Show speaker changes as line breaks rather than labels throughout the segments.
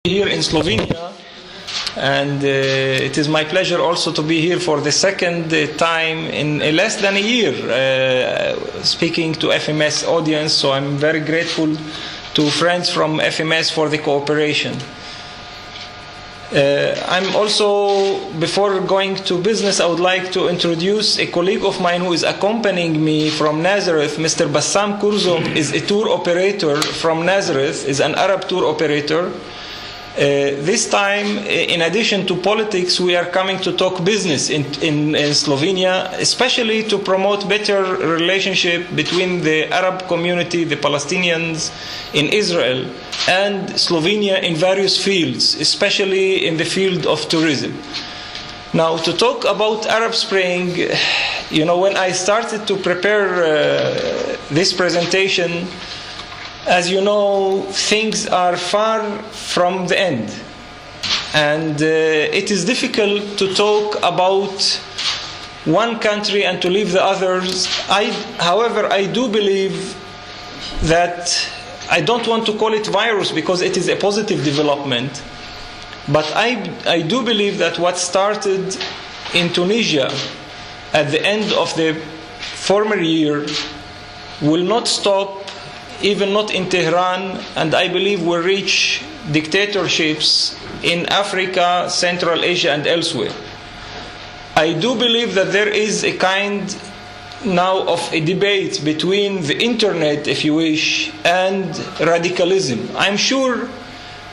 Here in Slovenia, and it is my pleasure also to be here for the second time in less than a year speaking to FMS audience, so I'm very grateful to friends from FMS for the cooperation. I'm also, before going to business, I would like to introduce a colleague of mine who is accompanying me from Nazareth. Mr. Bassam Kurzum is a tour operator from Nazareth, is an Arab tour operator. This time, in addition to politics, we are coming to talk business in Slovenia, especially to promote better relationship between the Arab community, the Palestinians in Israel, and Slovenia in various fields, especially in the field of tourism. Now, to talk about Arab Spring, you know, when I started to prepare this presentation, as you know, things are far from the end, and it is difficult to talk about one country and to leave the others. However, I do believe that, I don't want to call it virus because it is a positive development, but I do believe that what started in Tunisia at the end of the former year will not stop, even not in Tehran, and I believe will reach dictatorships in Africa, Central Asia, and elsewhere. I do believe that there is a kind now of a debate between the internet, if you wish, and radicalism. I'm sure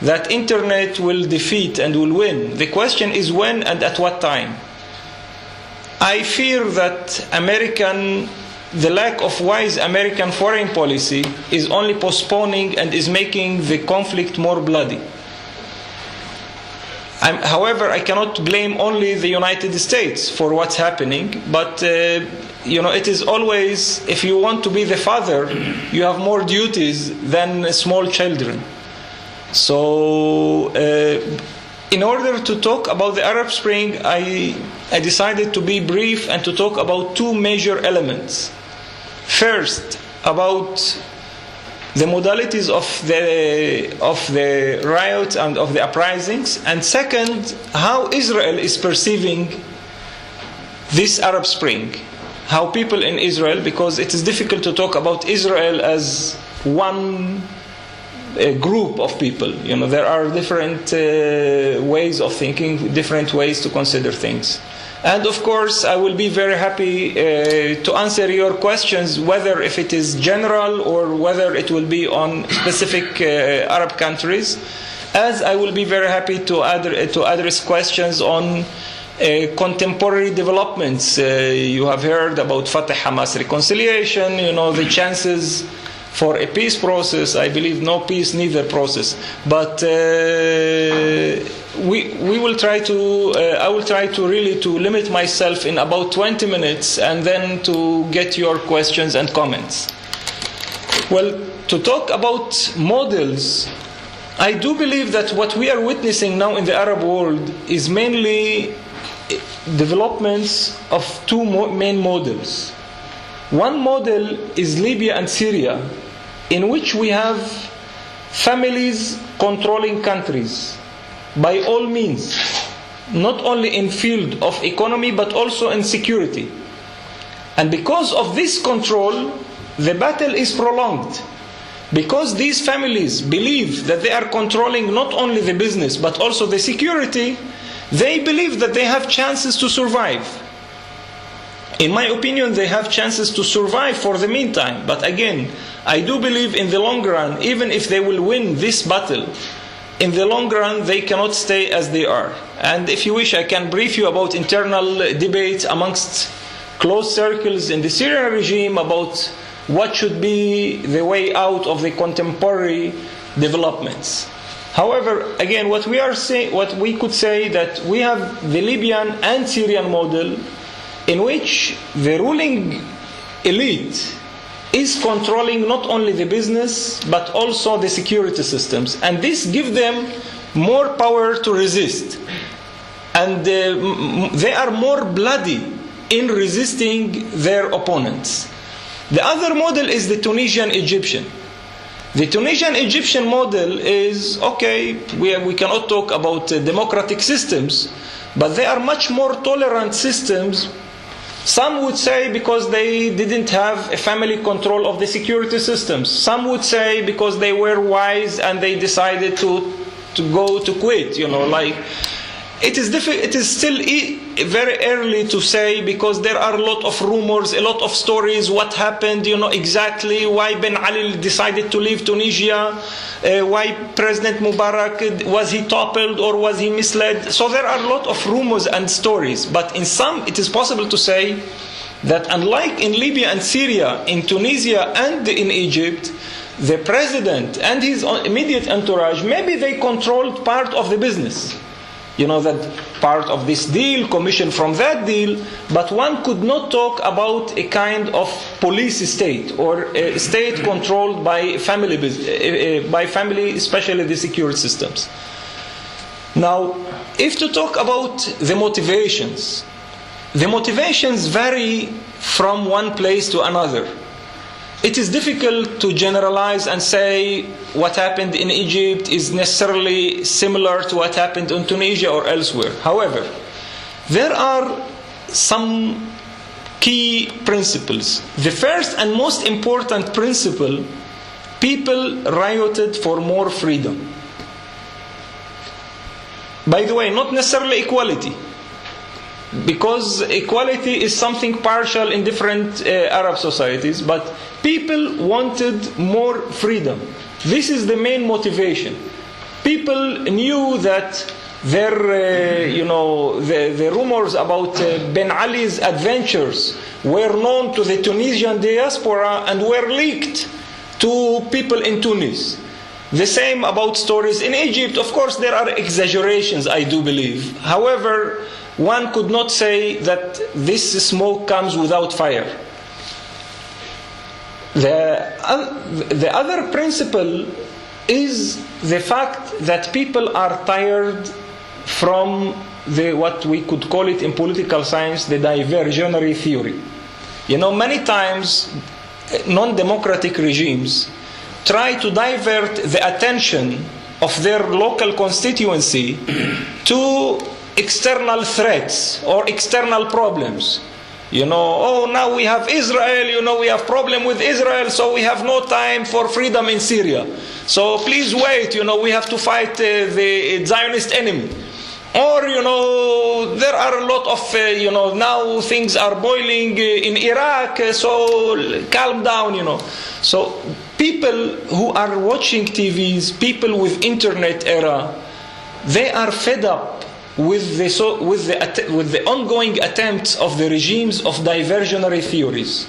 that internet will defeat and will win. The question is when and at what time. I fear that the lack of wise American foreign policy is only postponing and is making the conflict more bloody. However, I cannot blame only the United States for what's happening, but you know, it is always, if you want to be the father, you have more duties than small children. So in order to talk about the Arab Spring, I decided to be brief and to talk about two major elements. First, about the modalities of the riots and of the uprisings, and second, how Israel is perceiving this Arab Spring. How people in Israel, because it is difficult to talk about Israel as one group of people. You know, there are different ways of thinking, different ways to consider things. And of course, I will be very happy to answer your questions, whether if it is general or whether it will be on specific Arab countries, as I will be very happy to address questions on contemporary developments. You have heard about Fatah-Hamas reconciliation, you know, the chances for a peace process. I believe no peace, neither process. But we will try to, I will try to really to limit myself in about 20 minutes and then to get your questions and comments. Well, to talk about models, I do believe that what we are witnessing now in the Arab world is mainly developments of two main models. One model is Libya and Syria, in which we have families controlling countries by all means, not only in field of economy but also in security. And because of this control, the battle is prolonged. Because these families believe that they are controlling not only the business but also the security, they believe that they have chances to survive. In my opinion, they have chances to survive for the meantime. But again, I do believe in the long run, even if they will win this battle, in the long run, they cannot stay as they are. And if you wish, I can brief you about internal debates amongst close circles in the Syrian regime about what should be the way out of the contemporary developments. However, again, what we could say that we have the Libyan and Syrian model, in which the ruling elite is controlling not only the business but also the security systems, and this gives them more power to resist, and they are more bloody in resisting their opponents. The other model is the Tunisian Egyptian, The Tunisian-Egyptian model is, okay, we cannot talk about democratic systems, but they are much more tolerant systems. Some would say because they didn't have a family control of the security systems. Some would say because they were wise and they decided to go to quit, like. It is still very early to say, because there are a lot of rumors, a lot of stories, what happened, exactly why Ben Ali decided to leave Tunisia, why President Mubarak, was he toppled or was he misled? So there are a lot of rumors and stories, but in some it is possible to say that unlike in Libya and Syria, in Tunisia and in Egypt, the president and his immediate entourage, maybe they controlled part of the business. That part of this deal, commission from that deal, but one could not talk about a kind of police state or a state controlled by family, especially the security systems. Now, if to talk about the motivations vary from one place to another. It is difficult to generalize and say what happened in Egypt is necessarily similar to what happened in Tunisia or elsewhere. However, there are some key principles. The first and most important principle, people rioted for more freedom. By the way, not necessarily equality, because equality is something partial in different Arab societies, but people wanted more freedom. This is the main motivation. People knew that the rumors about Ben Ali's adventures were known to the Tunisian diaspora and were leaked to people in Tunis. The same about stories in Egypt. Of course, there are exaggerations, I do believe. However, one could not say that this smoke comes without fire. The other principle is the fact that people are tired from what we could call it in political science, the diversionary theory. Many times non-democratic regimes try to divert the attention of their local constituency to external threats or external problems. Now we have Israel, we have problem with Israel, so we have no time for freedom in Syria. So please wait, we have to fight the Zionist enemy. Or, there are a lot of, now things are boiling in Iraq, so calm down, So people who are watching TVs, people with internet era, they are fed up with the ongoing attempts of the regimes of diversionary theories.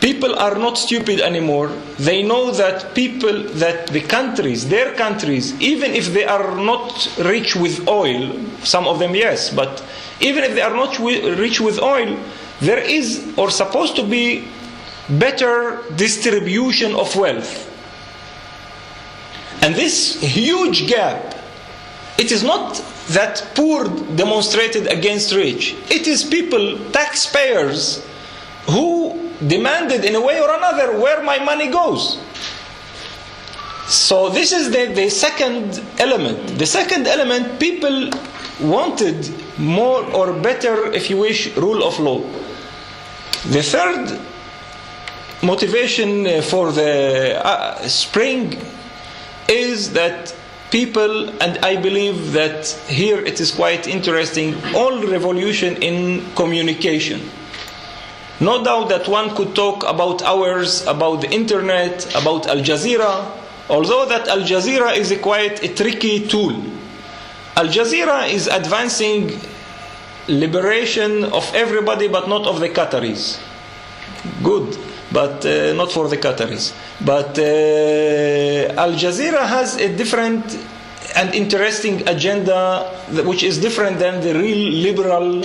People are not stupid anymore. They know that their countries, even if they are not rich with oil, some of them yes, but even if they are not rich with oil, there is or supposed to be better distribution of wealth. And this huge gap, it is not that poor demonstrated against rich. It is people, taxpayers, who demanded in a way or another where my money goes. So this is the second element. The second element, people wanted more or better, if you wish, rule of law. The third motivation for the spring is that people, and I believe that here it is quite interesting, all revolution in communication. No doubt that one could talk about hours, about the internet, about Al Jazeera, although that Al Jazeera is quite a tricky tool. Al Jazeera is advancing liberation of everybody but not of the Qataris. Good, but not for the Qataris. But Al Jazeera has a different and interesting agenda which is different than the real liberal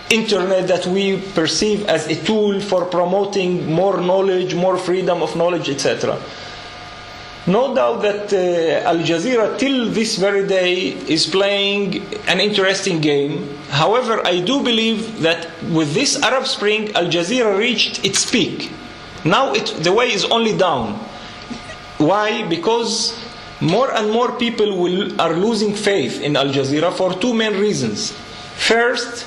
internet that we perceive as a tool for promoting more knowledge, more freedom of knowledge, etc. No doubt that Al Jazeera till this very day is playing an interesting game. However, I do believe that with this Arab Spring, Al Jazeera reached its peak. Now the way is only down. Why? Because more and more people are losing faith in Al Jazeera for two main reasons. First,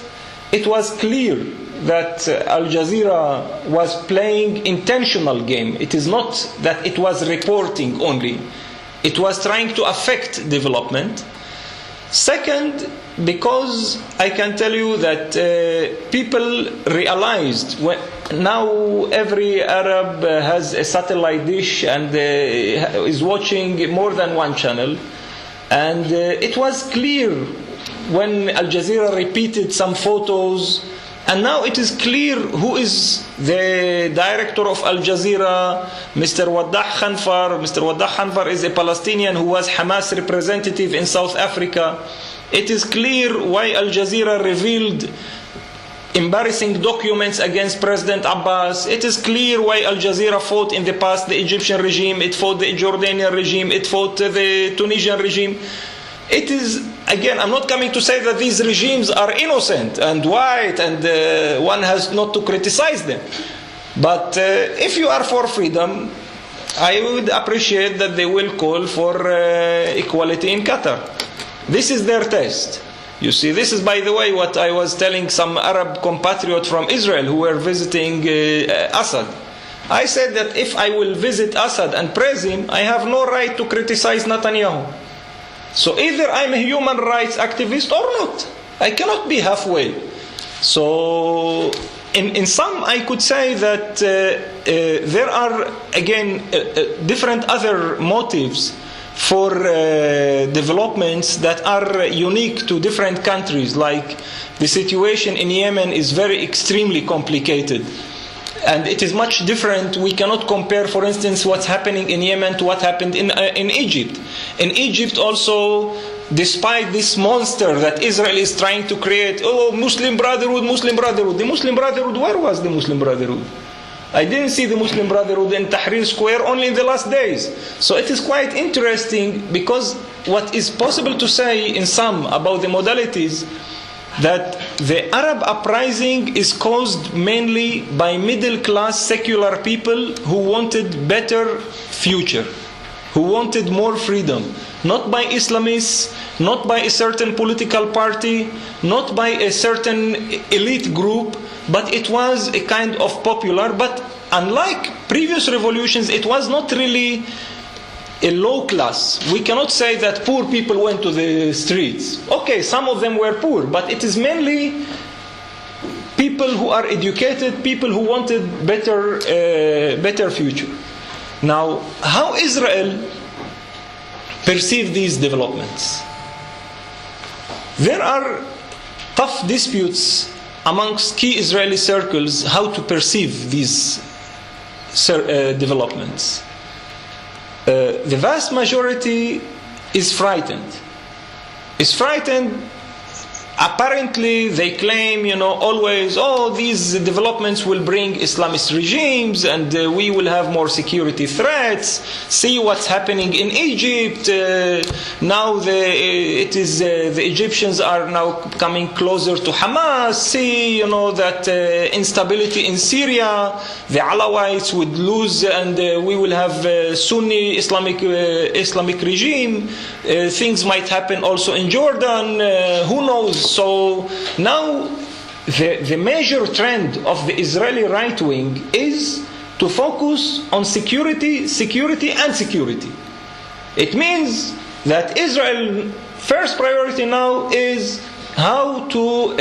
it was clear that Al Jazeera was playing intentional game. It is not that it was reporting only. It was trying to affect development. Second, because I can tell you that people realized now every Arab has a satellite dish and is watching more than one channel, and it was clear when Al Jazeera repeated some photos, and now it is clear who is the director of Al Jazeera, Mr. Waddah Khanfar. Mr. Waddah Khanfar is a Palestinian who was Hamas representative in South Africa. It is clear why Al Jazeera revealed embarrassing documents against President Abbas. It is clear why Al Jazeera fought in the past the Egyptian regime, it fought the Jordanian regime, it fought the Tunisian regime. It is, again, I'm not coming to say that these regimes are innocent and white and one has not to criticize them. But if you are for freedom, I would appreciate that they will call for equality in Qatar. This is their test. You see, this is, by the way, what I was telling some Arab compatriots from Israel who were visiting Assad. I said that if I will visit Assad and praise him, I have no right to criticize Netanyahu. So either I'm a human rights activist or not. I cannot be halfway. So in sum, I could say that there are, again, different other motives for developments that are unique to different countries. Like the situation in Yemen is very extremely complicated. And it is much different. We cannot compare, for instance, what's happening in Yemen to what happened in Egypt. In Egypt also, despite this monster that Israel is trying to create, Muslim Brotherhood, Muslim Brotherhood. The Muslim Brotherhood, where was the Muslim Brotherhood? I didn't see the Muslim Brotherhood in Tahrir Square only in the last days. So it is quite interesting, because what is possible to say in sum about the modalities, that the Arab uprising is caused mainly by middle-class secular people who wanted better future, who wanted more freedom, not by Islamists, not by a certain political party, not by a certain elite group, but it was a kind of popular. But unlike previous revolutions, it was not really a low class. We cannot say that poor people went to the streets. Okay, some of them were poor, but it is mainly people who are educated, people who wanted better future. Now, how Israel perceive these developments? There are tough disputes amongst key Israeli circles how to perceive these developments. The vast majority is frightened. Is frightened. Apparently, they claim, always, these developments will bring Islamist regimes and we will have more security threats. See what's happening in Egypt. Now the Egyptians are now coming closer to Hamas. See, that instability in Syria, the Alawites would lose and we will have Sunni Islamic regime. Things might happen also in Jordan. Who knows? So now the major trend of the Israeli right wing is to focus on security. It means that Israel's first priority now is how to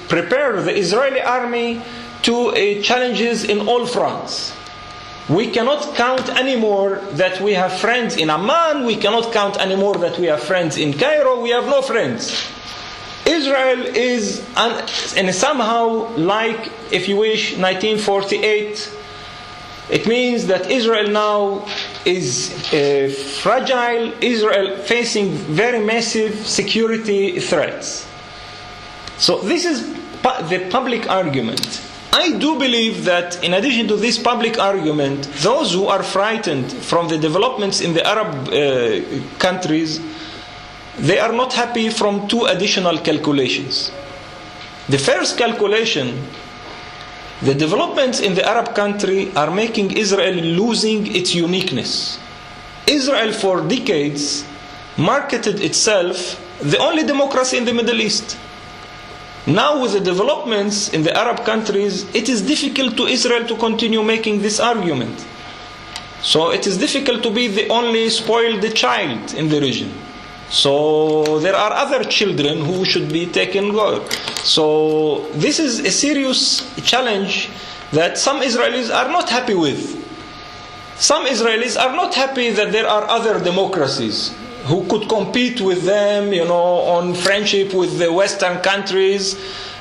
prepare the Israeli army to challenges in all fronts. We cannot count anymore that we have friends in Amman. We cannot count anymore that we have friends in Cairo. We have no friends. Israel is somehow like, if you wish, 1948. It means that Israel now is fragile. Israel facing very massive security threats. So this is the public argument. I do believe that in addition to this public argument, those who are frightened from the developments in the Arab countries, they are not happy from two additional calculations. The first calculation, the developments in the Arab country are making Israel losing its uniqueness. Israel for decades marketed itself the only democracy in the Middle East. Now with the developments in the Arab countries, it is difficult to Israel to continue making this argument. So it is difficult to be the only spoiled child in the region. So there are other children who should be taken care. So this is a serious challenge that some Israelis are not happy with. Some Israelis are not happy that there are other democracies who could compete with them, on friendship with the Western countries,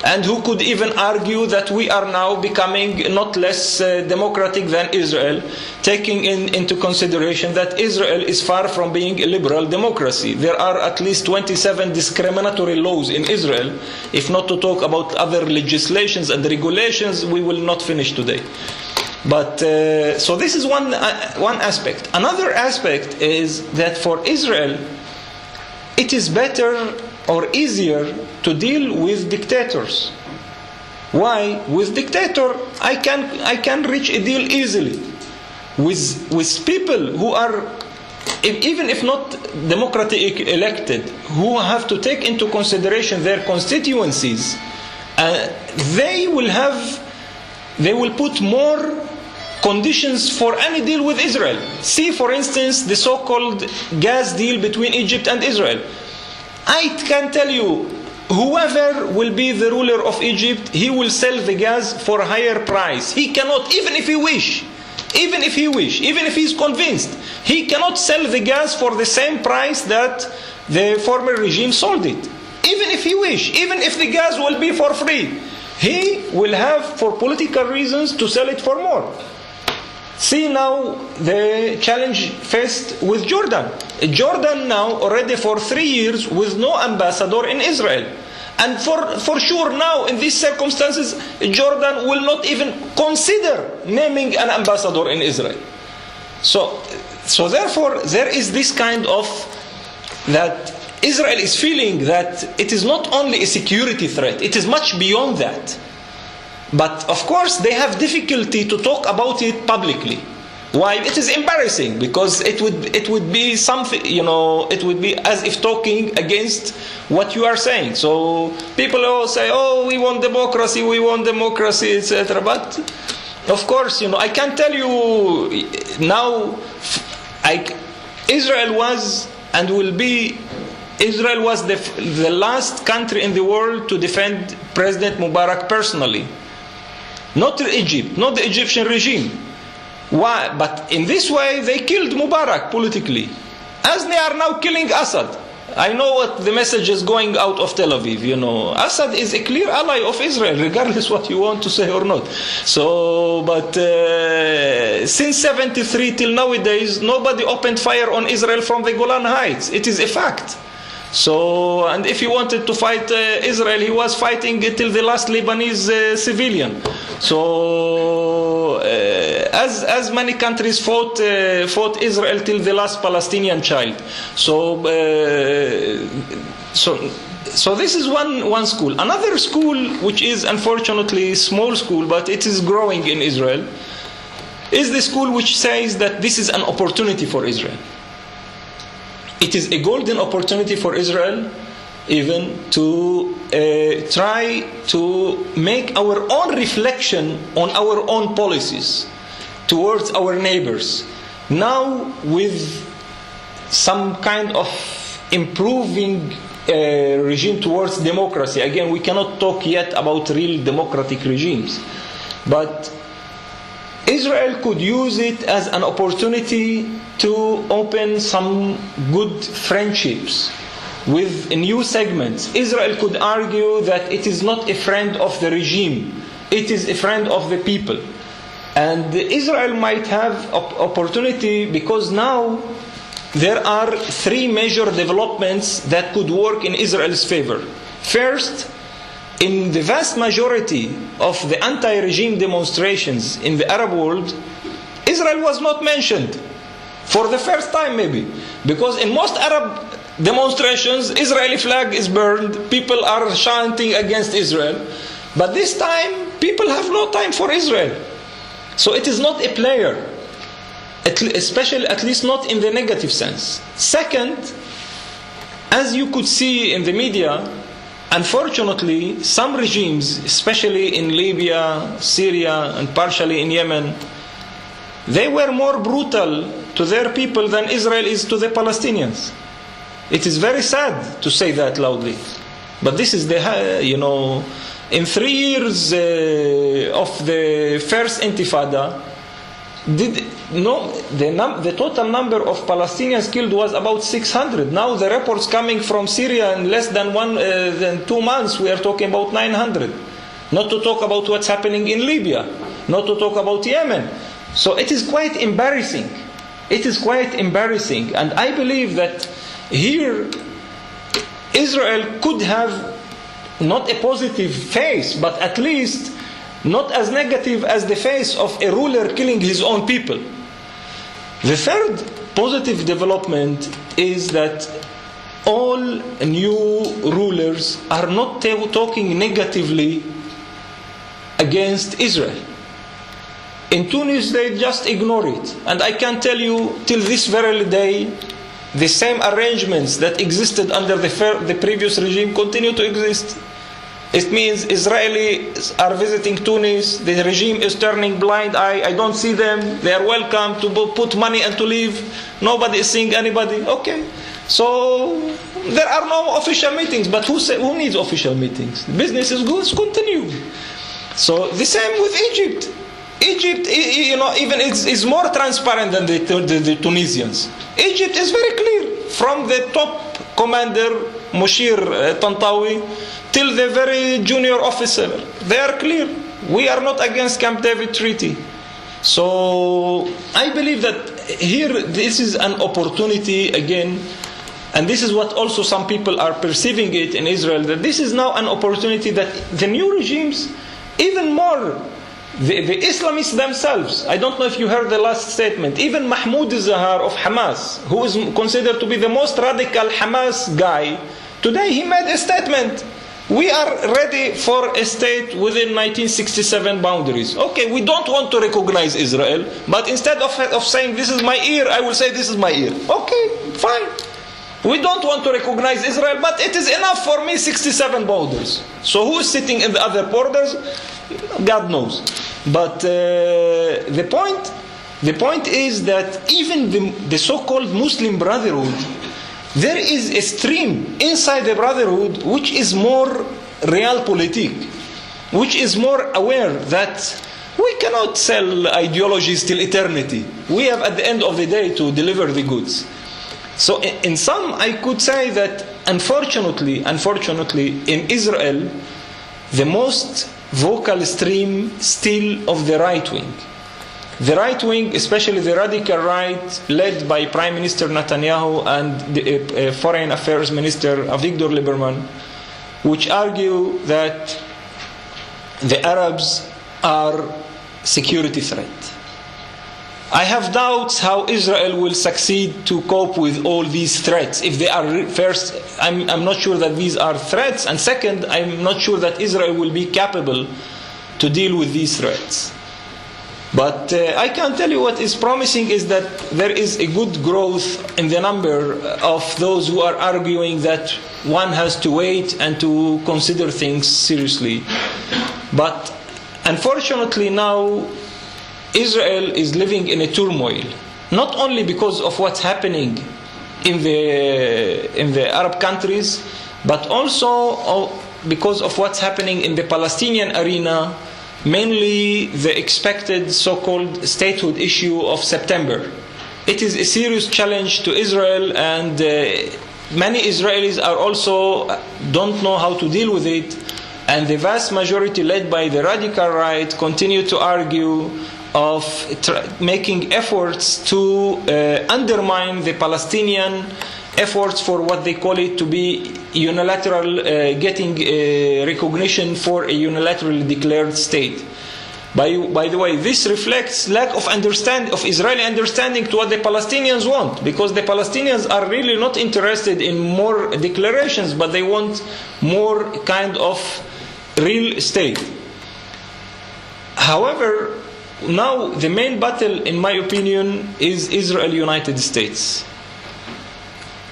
and who could even argue that we are now becoming not less democratic than Israel, taking into consideration that Israel is far from being a liberal democracy. There are at least 27 discriminatory laws in Israel. If not to talk about other legislations and regulations, we will not finish today. But so this is one aspect. Another aspect is that for Israel, it is better or easier to deal with dictators. Why? With dictator, I can reach a deal easily. With people who are, even if not democratically elected, who have to take into consideration their constituencies, they will put more conditions for any deal with Israel. See, for instance, the so-called gas deal between Egypt and Israel. I can tell you, whoever will be the ruler of Egypt, he will sell the gas for a higher price. He cannot, even if he's convinced, he cannot sell the gas for the same price that the former regime sold it. Even if he wish, even if the gas will be for free, he will have, for political reasons, to sell it for more. See now the challenge faced with Jordan. Jordan now already for 3 years with no ambassador in Israel. And for sure now in these circumstances, Jordan will not even consider naming an ambassador in Israel. So therefore there is this kind of, that Israel is feeling that it is not only a security threat, it is much beyond that. But of course they have difficulty to talk about it publicly. Why? It is embarrassing, because it would be something, it would be as if talking against what you are saying. So people all say, oh, we want democracy, etc. But of course, I can tell you now, Israel was and will be, Israel was the last country in the world to defend President Mubarak personally. Not Egypt, not the Egyptian regime. Why? But in this way, they killed Mubarak politically, as they are now killing Assad. I know what the message is going out of Tel Aviv. Assad is a clear ally of Israel, regardless what you want to say or not. So, but since 73 till nowadays, nobody opened fire on Israel from the Golan Heights. It is a fact. So, and if he wanted to fight Israel, he was fighting till the last Lebanese civilian. So, as many countries fought Israel till the last Palestinian child. So this is one school. Another school, which is unfortunately a small school, but it is growing in Israel, is the school which says that this is an opportunity for Israel. It is a golden opportunity for Israel even to try to make our own reflection on our own policies towards our neighbors. Now with some kind of improving regime towards democracy. Again, we cannot talk yet about real democratic regimes. But Israel could use it as an opportunity to open some good friendships with new segments. Israel could argue that it is not a friend of the regime, it is a friend of the people. And Israel might have opportunity, because now there are three major developments that could work in Israel's favor. First, in the vast majority of the anti-regime demonstrations in the Arab world, Israel was not mentioned. For the first time maybe. Because in most Arab demonstrations, Israeli flag is burned, people are chanting against Israel. But this time, people have no time for Israel. So it is not a player. especially at least not in the negative sense. Second, as you could see in the media, unfortunately, some regimes, especially in Libya, Syria, and partially in Yemen, they were more brutal to their people than Israel is to the Palestinians. It is very sad to say that loudly. But this is in 3 years of the first Intifada, the total number of Palestinians killed was about 600. Now the reports coming from Syria in less than 2 months, we are talking about 900. Not to talk about what's happening in Libya, not to talk about Yemen. So it is quite embarrassing. It is quite embarrassing. And I believe that here Israel could have not a positive face, but at least not as negative as the face of a ruler killing his own people. The third positive development is that all new rulers are not talking negatively against Israel. In Tunis, they just ignore it. And I can tell you, till this very day, the same arrangements that existed under the previous regime continue to exist. It means Israelis are visiting Tunis, the regime is turning blind eye, I don't see them, they are welcome to put money and to leave, nobody is seeing anybody. Okay, so there are no official meetings, but who needs official meetings? Business is good, continue. So the same with Egypt. Egypt, even is more transparent than the Tunisians. Egypt is very clear, from the top commander, Mushir Tantawi, till the very junior officer. They are clear. We are not against Camp David Treaty. So I believe that here this is an opportunity again, and this is what also some people are perceiving it in Israel, that this is now an opportunity that the new regimes, even more, the Islamists themselves, I don't know if you heard the last statement, even Mahmoud Zahar of Hamas, who is considered to be the most radical Hamas guy, today he made a statement. We are ready for a state within 1967 boundaries. Okay, we don't want to recognize Israel, but instead of saying this is my ear, I will say this is my ear. Okay, fine. We don't want to recognize Israel, but it is enough for me 67 borders. So who is sitting in the other borders? God knows. But the point is that even the so-called Muslim Brotherhood, there is a stream inside the Brotherhood which is more realpolitik, which is more aware that we cannot sell ideologies till eternity. We have at the end of the day to deliver the goods. So in sum, I could say that unfortunately, in Israel, the most vocal stream still of the right wing. The right wing, especially the radical right, led by Prime Minister Netanyahu and the Foreign Affairs Minister Avigdor Lieberman, which argue that the Arabs are security threat. I have doubts how Israel will succeed to cope with all these threats. If they are, first, I'm not sure that these are threats, and second, I'm not sure that Israel will be capable to deal with these threats. But I can tell you what is promising is that there is a good growth in the number of those who are arguing that one has to wait and to consider things seriously. But unfortunately now, Israel is living in a turmoil, not only because of what's happening in the Arab countries, but also because of what's happening in the Palestinian arena, mainly the expected so-called statehood issue of September. It is a serious challenge to Israel, and many Israelis are also don't know how to deal with it, and the vast majority led by the radical right continue to argue of making efforts to undermine the Palestinian efforts for what they call it to be unilateral, getting recognition for a unilaterally declared state. By the way, this reflects lack of understanding, of Israeli understanding to what the Palestinians want, because the Palestinians are really not interested in more declarations, but they want more kind of real state. However, now the main battle, in my opinion, is Israel-United States.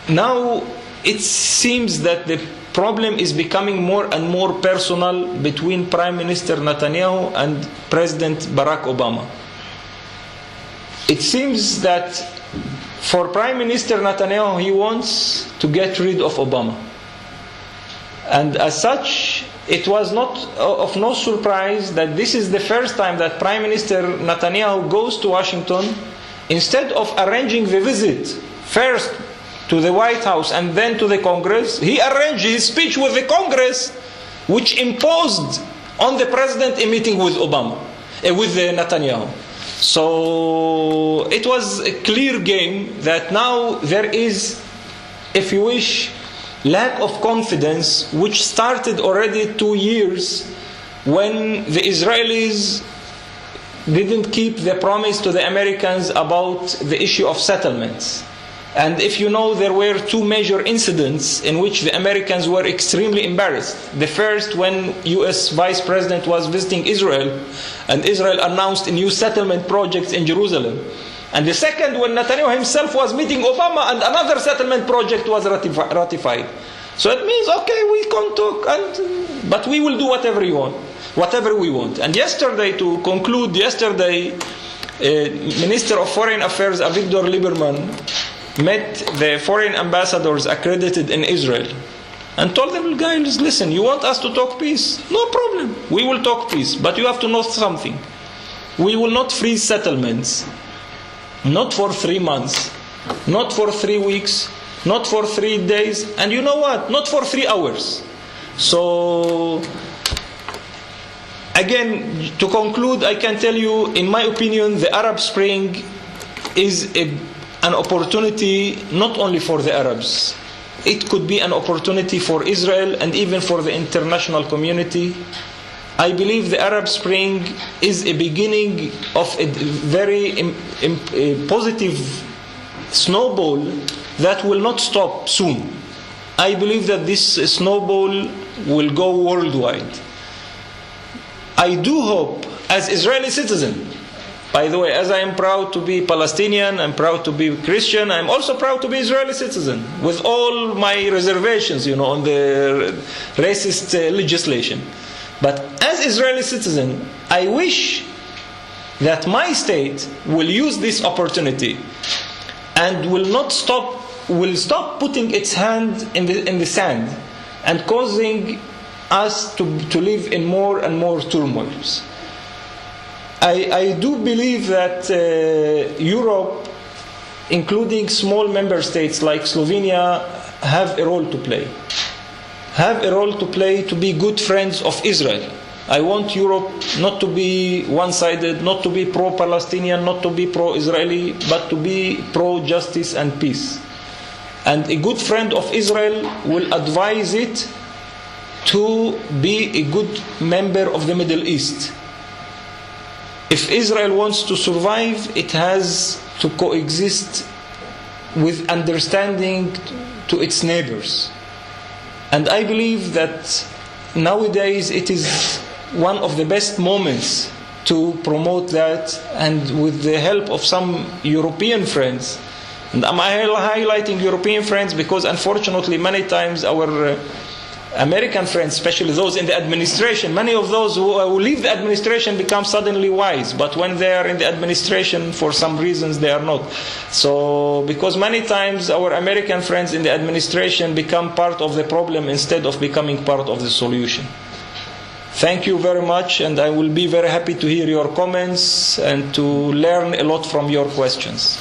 Now it seems that the problem is becoming more and more personal between Prime Minister Netanyahu and President Barack Obama. It seems that for Prime Minister Netanyahu, he wants to get rid of Obama. And as such, it was not of no surprise that this is the first time that Prime Minister Netanyahu goes to Washington. Instead of arranging the visit first to the White House and then to the Congress, he arranged his speech with the Congress, which imposed on the president a meeting with with Netanyahu. So it was a clear game that now there is, if you wish, lack of confidence, which started already 2 years when the Israelis didn't keep the promise to the Americans about the issue of settlements. And if you know, there were 2 major incidents in which the Americans were extremely embarrassed. The first, when US Vice President was visiting Israel, and Israel announced a new settlement project in Jerusalem. And the second, when Netanyahu himself was meeting Obama and another settlement project was ratified. So it means, okay, we can talk, but we will do whatever we want. And yesterday, to conclude, Minister of Foreign Affairs Avigdor Lieberman met the foreign ambassadors accredited in Israel and told them, guys, listen, you want us to talk peace? No problem. We will talk peace. But you have to know something. We will not freeze settlements. Not for 3 months. Not for 3 weeks. Not for 3 days. And you know what? Not for 3 hours. So, again, to conclude, I can tell you, in my opinion, the Arab Spring is an opportunity not only for the Arabs. It could be an opportunity for Israel and even for the international community. I believe the Arab Spring is a beginning of a very positive snowball that will not stop soon. I believe that this snowball will go worldwide. I do hope, as Israeli citizen, by the way, as I am proud to be Palestinian, I'm proud to be Christian, I'm also proud to be Israeli citizen, with all my reservations, on the racist legislation. But as Israeli citizen, I wish that my state will use this opportunity and will stop putting its hand in the sand and causing us to live in more and more turmoils. I do believe that Europe, including small member states like Slovenia, have a role to play. Have a role to play to be good friends of Israel. I want Europe not to be one-sided, not to be pro-Palestinian, not to be pro-Israeli, but to be pro-justice and peace. And a good friend of Israel will advise it to be a good member of the Middle East. If Israel wants to survive, it has to coexist with understanding to its neighbors. And I believe that nowadays it is one of the best moments to promote that, and with the help of some European friends. And I'm highlighting European friends because unfortunately many times our American friends, especially those in the administration, many of those who leave the administration become suddenly wise, but when they are in the administration, for some reasons, they are not. So, because many times our American friends in the administration become part of the problem instead of becoming part of the solution. Thank you very much, and I will be very happy to hear your comments and to learn a lot from your questions.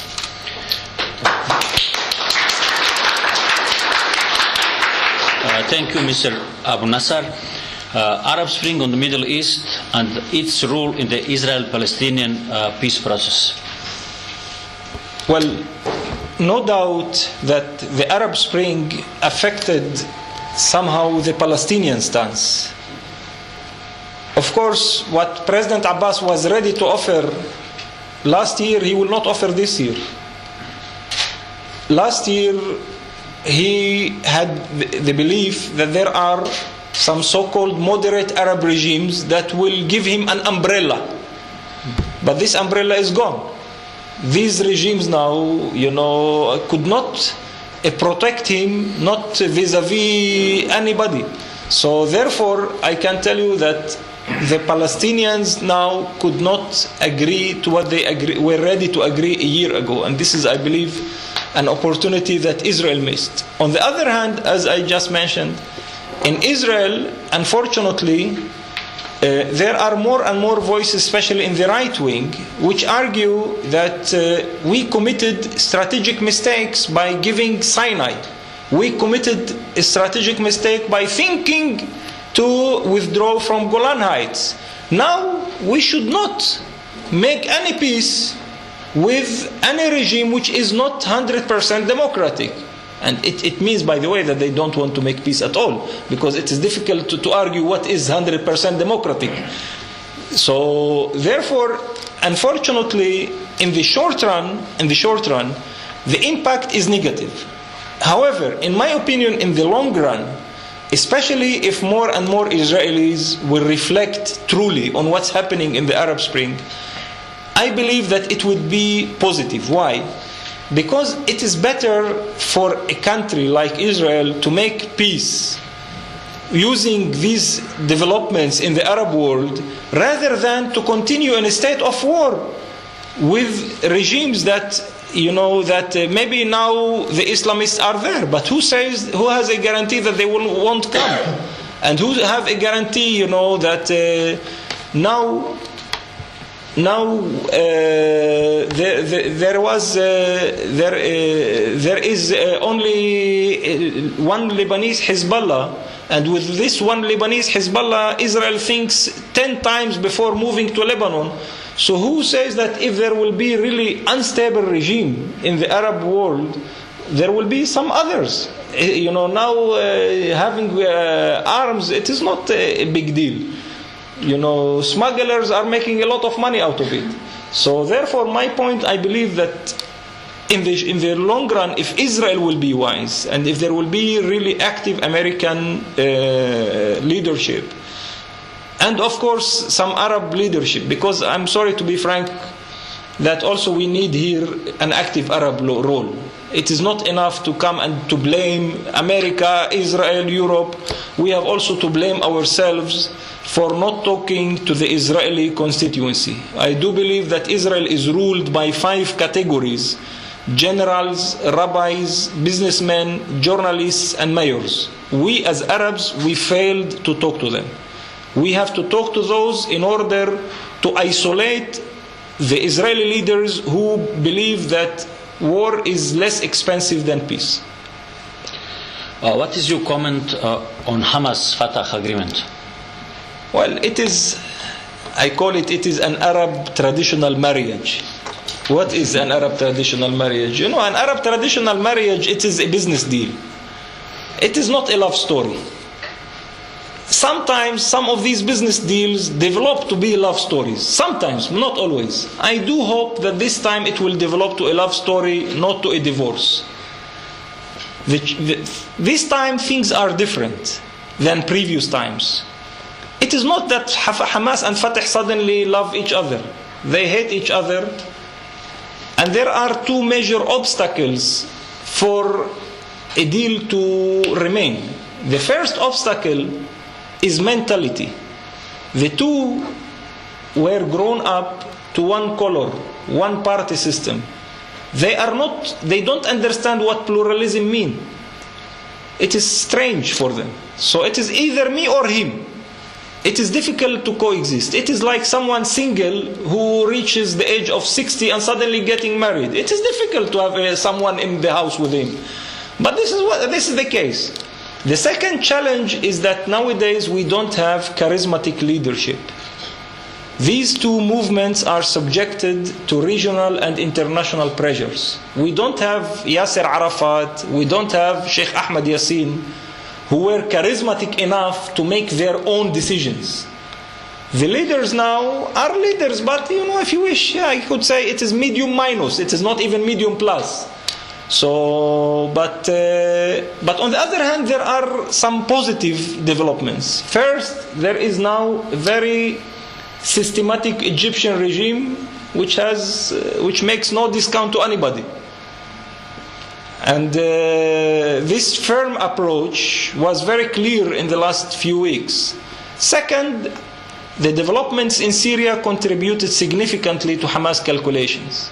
Thank you, Mr. Abunassar. Arab Spring on the Middle East and its role in the Israel-Palestinian peace process.
Well, no doubt that the Arab Spring affected somehow the Palestinian stance. Of course, what President Abbas was ready to offer last year, he will not offer this year. Last year, he had the belief that there are some so-called moderate Arab regimes that will give him an umbrella. But this umbrella is gone. These regimes now, could not protect him, not vis-a-vis anybody. So therefore, I can tell you that the Palestinians now could not agree to what they were ready to agree a year ago. And this is, I believe, an opportunity that Israel missed. On the other hand, as I just mentioned, in Israel, unfortunately, there are more and more voices, especially in the right wing, which argue that we committed strategic mistakes by giving cyanide. We committed a strategic mistake by thinking to withdraw from Golan Heights. Now, we should not make any peace with any regime which is not 100% democratic. And it means, by the way, that they don't want to make peace at all, because it is difficult to argue what is 100% democratic. So, therefore, unfortunately, in the short run, the impact is negative. However, in my opinion, in the long run, especially if more and more Israelis will reflect truly on what's happening in the Arab Spring, I believe that it would be positive. Why? Because it is better for a country like Israel to make peace using these developments in the Arab world rather than to continue in a state of war with regimes that maybe now the Islamists are there, but who has a guarantee that they won't come? And who have a guarantee, that there is only one Lebanese Hezbollah, and with this one Lebanese Hezbollah, Israel thinks 10 times before moving to Lebanon. So who says that if there will be really unstable regime in the Arab world, there will be some others? Now having arms, it is not a big deal. Smugglers are making a lot of money out of it. So therefore, my point, I believe that in the long run, if Israel will be wise, and if there will be really active American leadership, and of course some Arab leadership, because I'm sorry to be frank, that also we need here an active Arab role. It is not enough to come and to blame America, Israel, Europe. We have also to blame ourselves for not talking to the Israeli constituency. I do believe that Israel is ruled by 5 categories: generals, rabbis, businessmen, journalists, and mayors. We as Arabs, we failed to talk to them. We have to talk to those in order to isolate the Israeli leaders who believe that war is less expensive than peace.
What is your comment on Hamas-Fatah agreement?
Well, I call it an Arab traditional marriage. What is an Arab traditional marriage? An Arab traditional marriage, it is a business deal. It is not a love story. Sometimes some of these business deals develop to be love stories. Sometimes, not always. I do hope that this time it will develop to a love story, not to a divorce. This time things are different than previous times. It is not that Hamas and Fatah suddenly love each other. They hate each other. And there are 2 major obstacles for a deal to remain. The first obstacle is mentality. The 2 were grown up to one color, one party system. They don't understand what pluralism means. It is strange for them. So it is either me or him. It is difficult to coexist. It is like someone single who reaches the age of 60 and suddenly getting married. It is difficult to have someone in the house with him. But this is the case. The second challenge is that nowadays we don't have charismatic leadership. These 2 movements are subjected to regional and international pressures. We don't have Yasser Arafat, we don't have Sheikh Ahmed Yassin, who were charismatic enough to make their own decisions. The leaders now are leaders, but if you wish, I could say it is medium minus. It is not even medium plus. So, but on the other hand, there are some positive developments. First, there is now a very systematic Egyptian regime which makes no discount to anybody. And this firm approach was very clear in the last few weeks. Second, the developments in Syria contributed significantly to Hamas calculations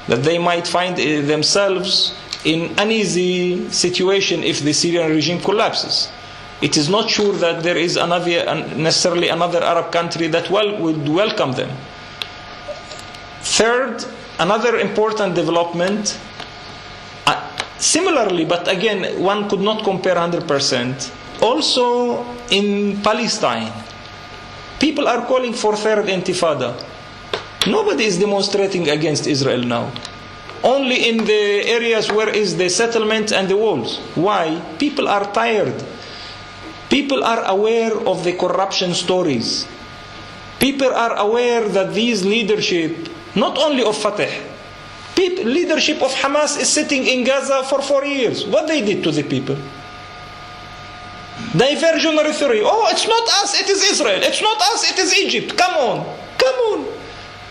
that they might find themselves in an uneasy situation if the Syrian regime collapses. It is not sure that there is necessarily another Arab country that would welcome them. Third, another important development, similarly, but again, one could not compare 100%, also in Palestine. People are calling for third intifada. Nobody is demonstrating against Israel now. Only in the areas where is the settlement and the walls. Why? People are tired. People are aware of the corruption stories. People are aware that these leadership, not only of Fatah, leadership of Hamas is sitting in Gaza for 4 years. What they did to the people? Diversionary theory. Oh, it's not us, it is Israel. It's not us, it is Egypt. Come on. Come on.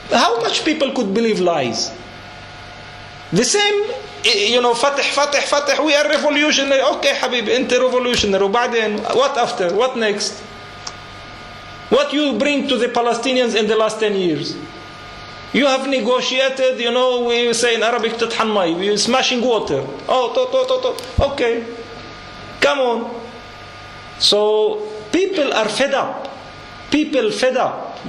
How much people could believe lies? The same, Fatah, we are revolutionary. Okay, Habib, into revolutionary. What after? What next? What you bring to the Palestinians in the last 10 years? You have negotiated, we say in Arabic, تتحمي, we are smashing water. Okay. Come on. So, people are fed up. People fed up,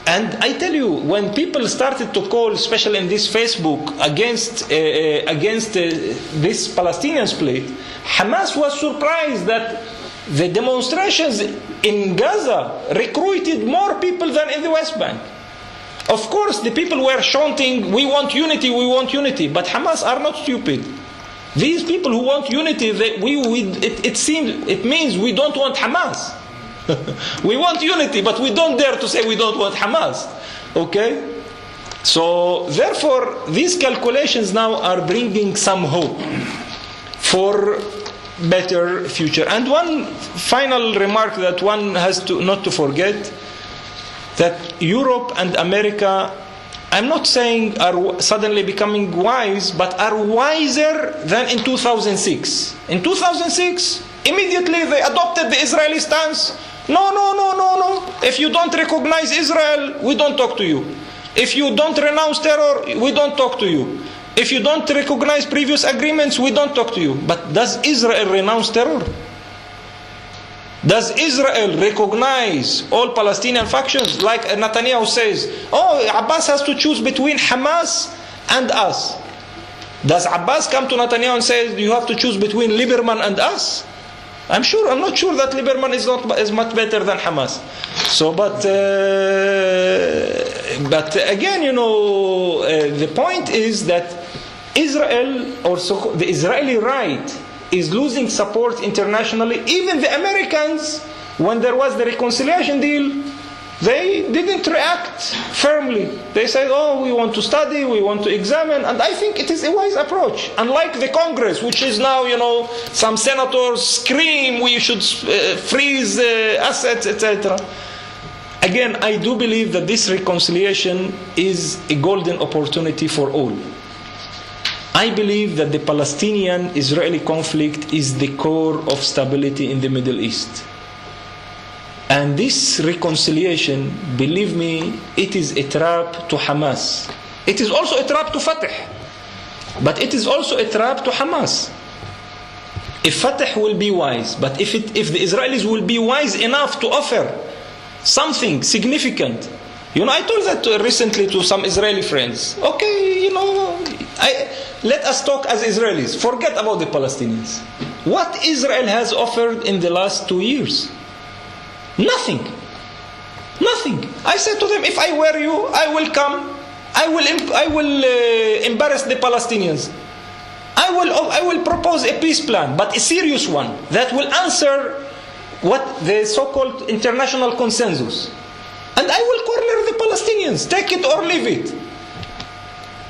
and I tell you, when people started to call, especially in this Facebook, against this Palestinian split, Hamas was surprised that the demonstrations in Gaza recruited more people than in the West Bank. Of course, the people were chanting, we want unity, but Hamas are not stupid. These people who want unity, it means we don't want Hamas. We want unity, but we don't dare to say we don't want Hamas. Okay? So, therefore, these calculations now are bringing some hope for better future. And one final remark that one has to not to forget, that Europe and America, I'm not saying are suddenly becoming wise, but are wiser than in 2006. In 2006, immediately they adopted the Israeli stance. No. If you don't recognize Israel, we don't talk to you. If you don't renounce terror, we don't talk to you. If you don't recognize previous agreements, we don't talk to you. But does Israel renounce terror? Does Israel recognize all Palestinian factions? Like Netanyahu says, Abbas has to choose between Hamas and us. Does Abbas come to Netanyahu and say, you have to choose between Lieberman and us? I'm not sure that Lieberman is much better than Hamas. So, but again, the point is that Israel, or the Israeli right, is losing support internationally. Even the Americans, when there was the reconciliation deal, they didn't react firmly. They said, we want to study, we want to examine, and I think it is a wise approach. Unlike the Congress, which is now, some senators scream, we should freeze assets, etc. Again, I do believe that this reconciliation is a golden opportunity for all. I believe that the Palestinian-Israeli conflict is the core of stability in the Middle East. And this reconciliation, believe me, it is a trap to Hamas. It is also a trap to Fatah. But it is also a trap to Hamas. If Fatah will be wise, but if the Israelis will be wise enough to offer something significant. I told that recently to some Israeli friends. Okay, let us talk as Israelis. Forget about the Palestinians. What Israel has offered in the last 2 years? Nothing. I said to them, if I were you, I will come. I will embarrass the Palestinians. I will propose a peace plan, but a serious one that will answer what the so-called international consensus. And I will corner the Palestinians. Take it or leave it.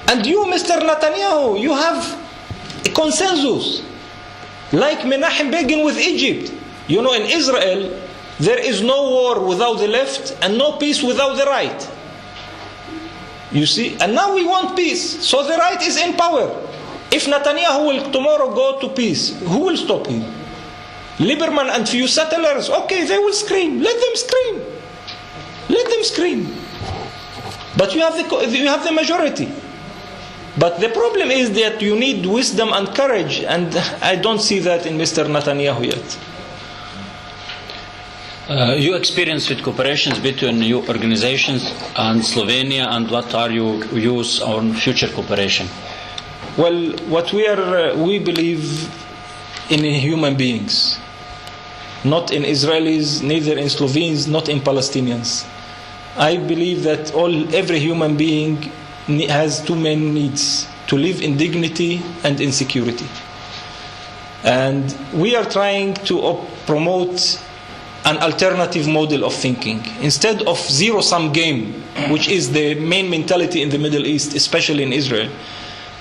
And you, Mr. Netanyahu, you have a consensus. Like Menachem Begin with Egypt. In Israel, there is no war without the left and no peace without the right. You see? And now we want peace. So the right is in power. If Netanyahu will tomorrow go to peace, who will stop him? Lieberman and few settlers, okay, they will scream. Let them scream. Let them scream. But you have the majority. But the problem is that you need wisdom and courage, and I don't see that in Mr. Netanyahu yet.
You experience with cooperations between your organizations and Slovenia, and what are your views on future cooperation?
Well, what we believe in human beings, not in Israelis, neither in Slovenes, not in Palestinians. I believe that every human being has two main needs: to live in dignity and in security. And we are trying to promote an alternative model of thinking. Instead of zero-sum game, which is the main mentality in the Middle East, especially in Israel,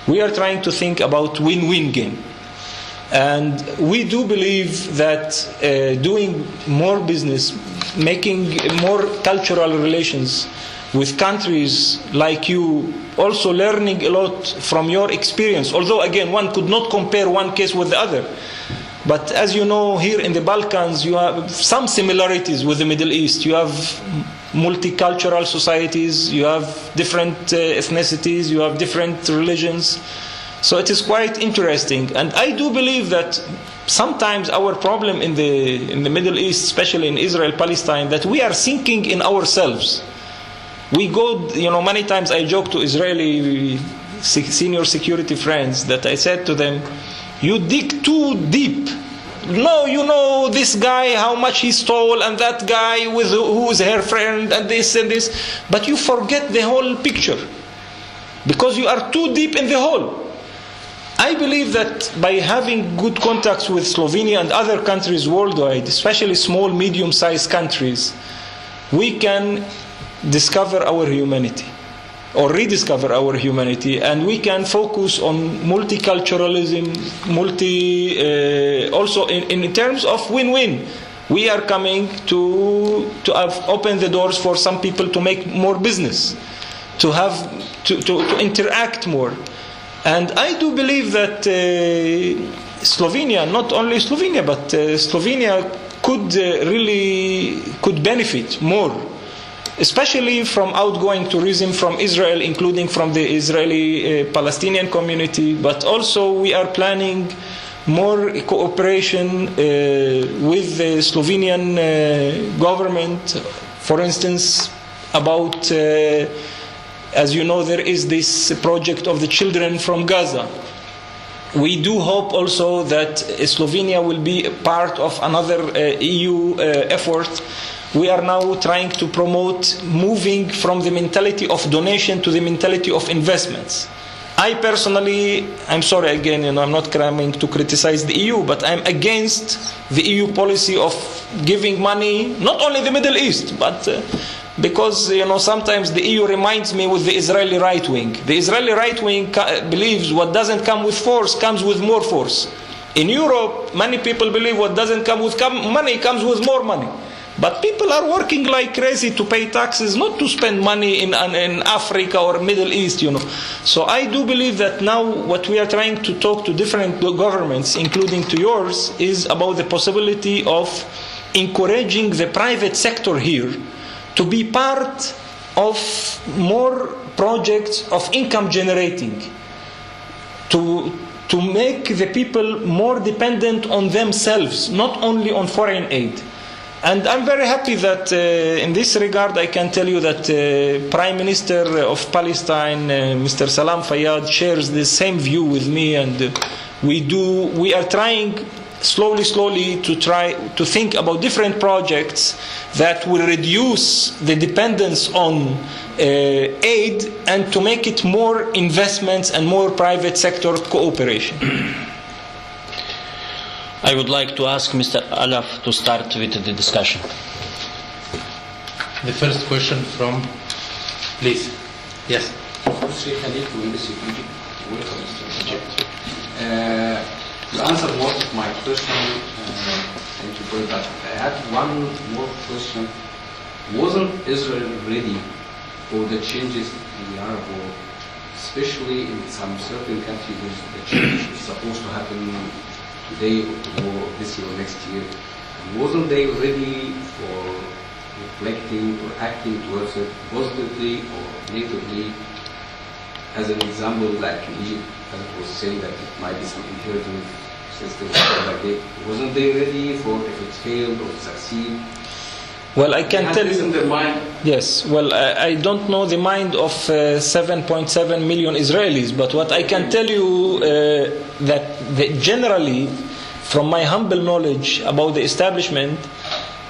we are trying to think about win-win game. And we do believe that doing more business, making more cultural relations with countries like you, also learning a lot from your experience, although again one could not compare one case with the other. But as you know, here in the Balkans, you have some similarities with the Middle East. You have multicultural societies, you have different ethnicities, you have different religions. So it is quite interesting. And I do believe that sometimes our problem in the Middle East, especially in Israel, Palestine, that we are sinking in ourselves. We go, many times I joke to Israeli senior security friends that I said to them, you dig too deep. No, you know this guy, how much he stole, and that guy who is her friend, and this and this. But you forget the whole picture because you are too deep in the hole. I believe that by having good contacts with Slovenia and other countries worldwide, especially small, medium-sized countries, we can discover our humanity or rediscover our humanity, and we can focus on multiculturalism, also in terms of win-win. We are coming to have opened the doors for some people to make more business, to interact more. And I do believe that Slovenia, not only Slovenia, but Slovenia could benefit more, especially from outgoing tourism from Israel, including from the Israeli Palestinian community. But also we are planning more cooperation with the Slovenian government. For instance, about as you know, there is this project of the children from Gaza. We do hope also that Slovenia will be a part of another EU effort. We are now trying to promote moving from the mentality of donation to the mentality of investments. I personally, I'm sorry again, I'm not coming to criticize the EU, but I'm against the EU policy of giving money, not only the Middle East, but because sometimes the EU reminds me with the Israeli right wing. The Israeli right wing believes what doesn't come with force comes with more force. In Europe, many people believe what doesn't come with money comes with more money. But people are working like crazy to pay taxes, not to spend money in Africa or Middle East, So I do believe that now what we are trying to talk to different governments, including to yours, is about the possibility of encouraging the private sector here to be part of more projects of income generating, to make the people more dependent on themselves, not only on foreign aid. And I'm very happy that in this regard I can tell you that Prime Minister of Palestine, Mr. Salam Fayyad, shares the same view with me, and we are trying slowly to think about different projects that will reduce the dependence on aid and to make it more investments and more private sector cooperation.
I would like to ask Mr. Alaf to start with the discussion.
The first question from, please. Yes.
You answered most of my question. Thank you for that. I had one more question. Wasn't Israel ready for the changes in the Arab world, especially in some certain countries, the change is supposed to happen today or tomorrow, this year or next year. And wasn't they ready for reflecting or acting towards it positively or negatively? As an example, like in Egypt, as it was saying that it might be some inheritance system like that. Wasn't they ready for if it failed or succeed?
Well, I can tell
in
you.
their mind.
Yes, well, I don't know the mind of 7.7 million Israelis, but what I can tell you that generally, from my humble knowledge about the establishment,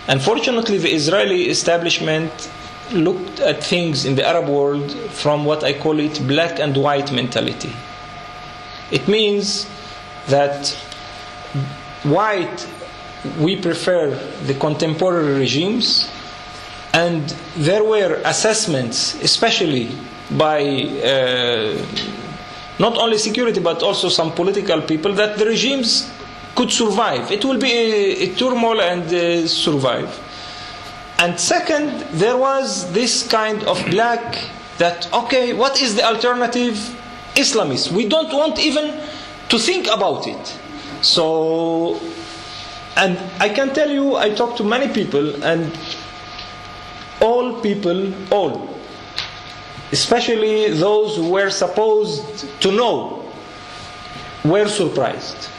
unfortunately, the Israeli establishment looked at things in the Arab world from what I call it black and white mentality. It means that white, we prefer the contemporary regimes, and there were assessments, especially by not only security but also some political people, that the regimes could survive. It will be a turmoil and survive. And second, there was this kind of black that, okay, what is the alternative? Islamists. We don't want even to think about it. So, and I can tell you, I talked to many people, and all people, especially those who were supposed to know, were surprised.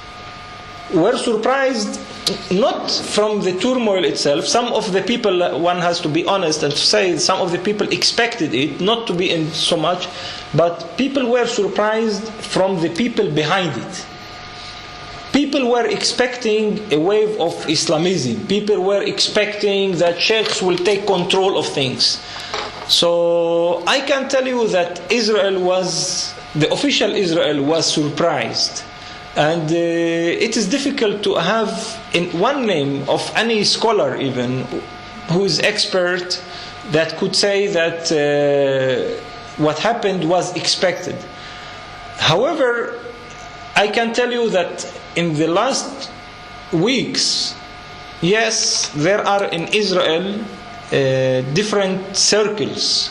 Were surprised not from the turmoil itself. Some of the people, one has to be honest and to say, some of the people expected it not to be in so much, but people were surprised from the people behind it. People were expecting a wave of Islamism. People were expecting that sheikhs will take control of things. So I can tell you that the official Israel was surprised. And it is difficult to have in one name of any scholar even who is expert that could say that what happened was expected. However, I can tell you that in the last weeks, yes, there are in Israel different circles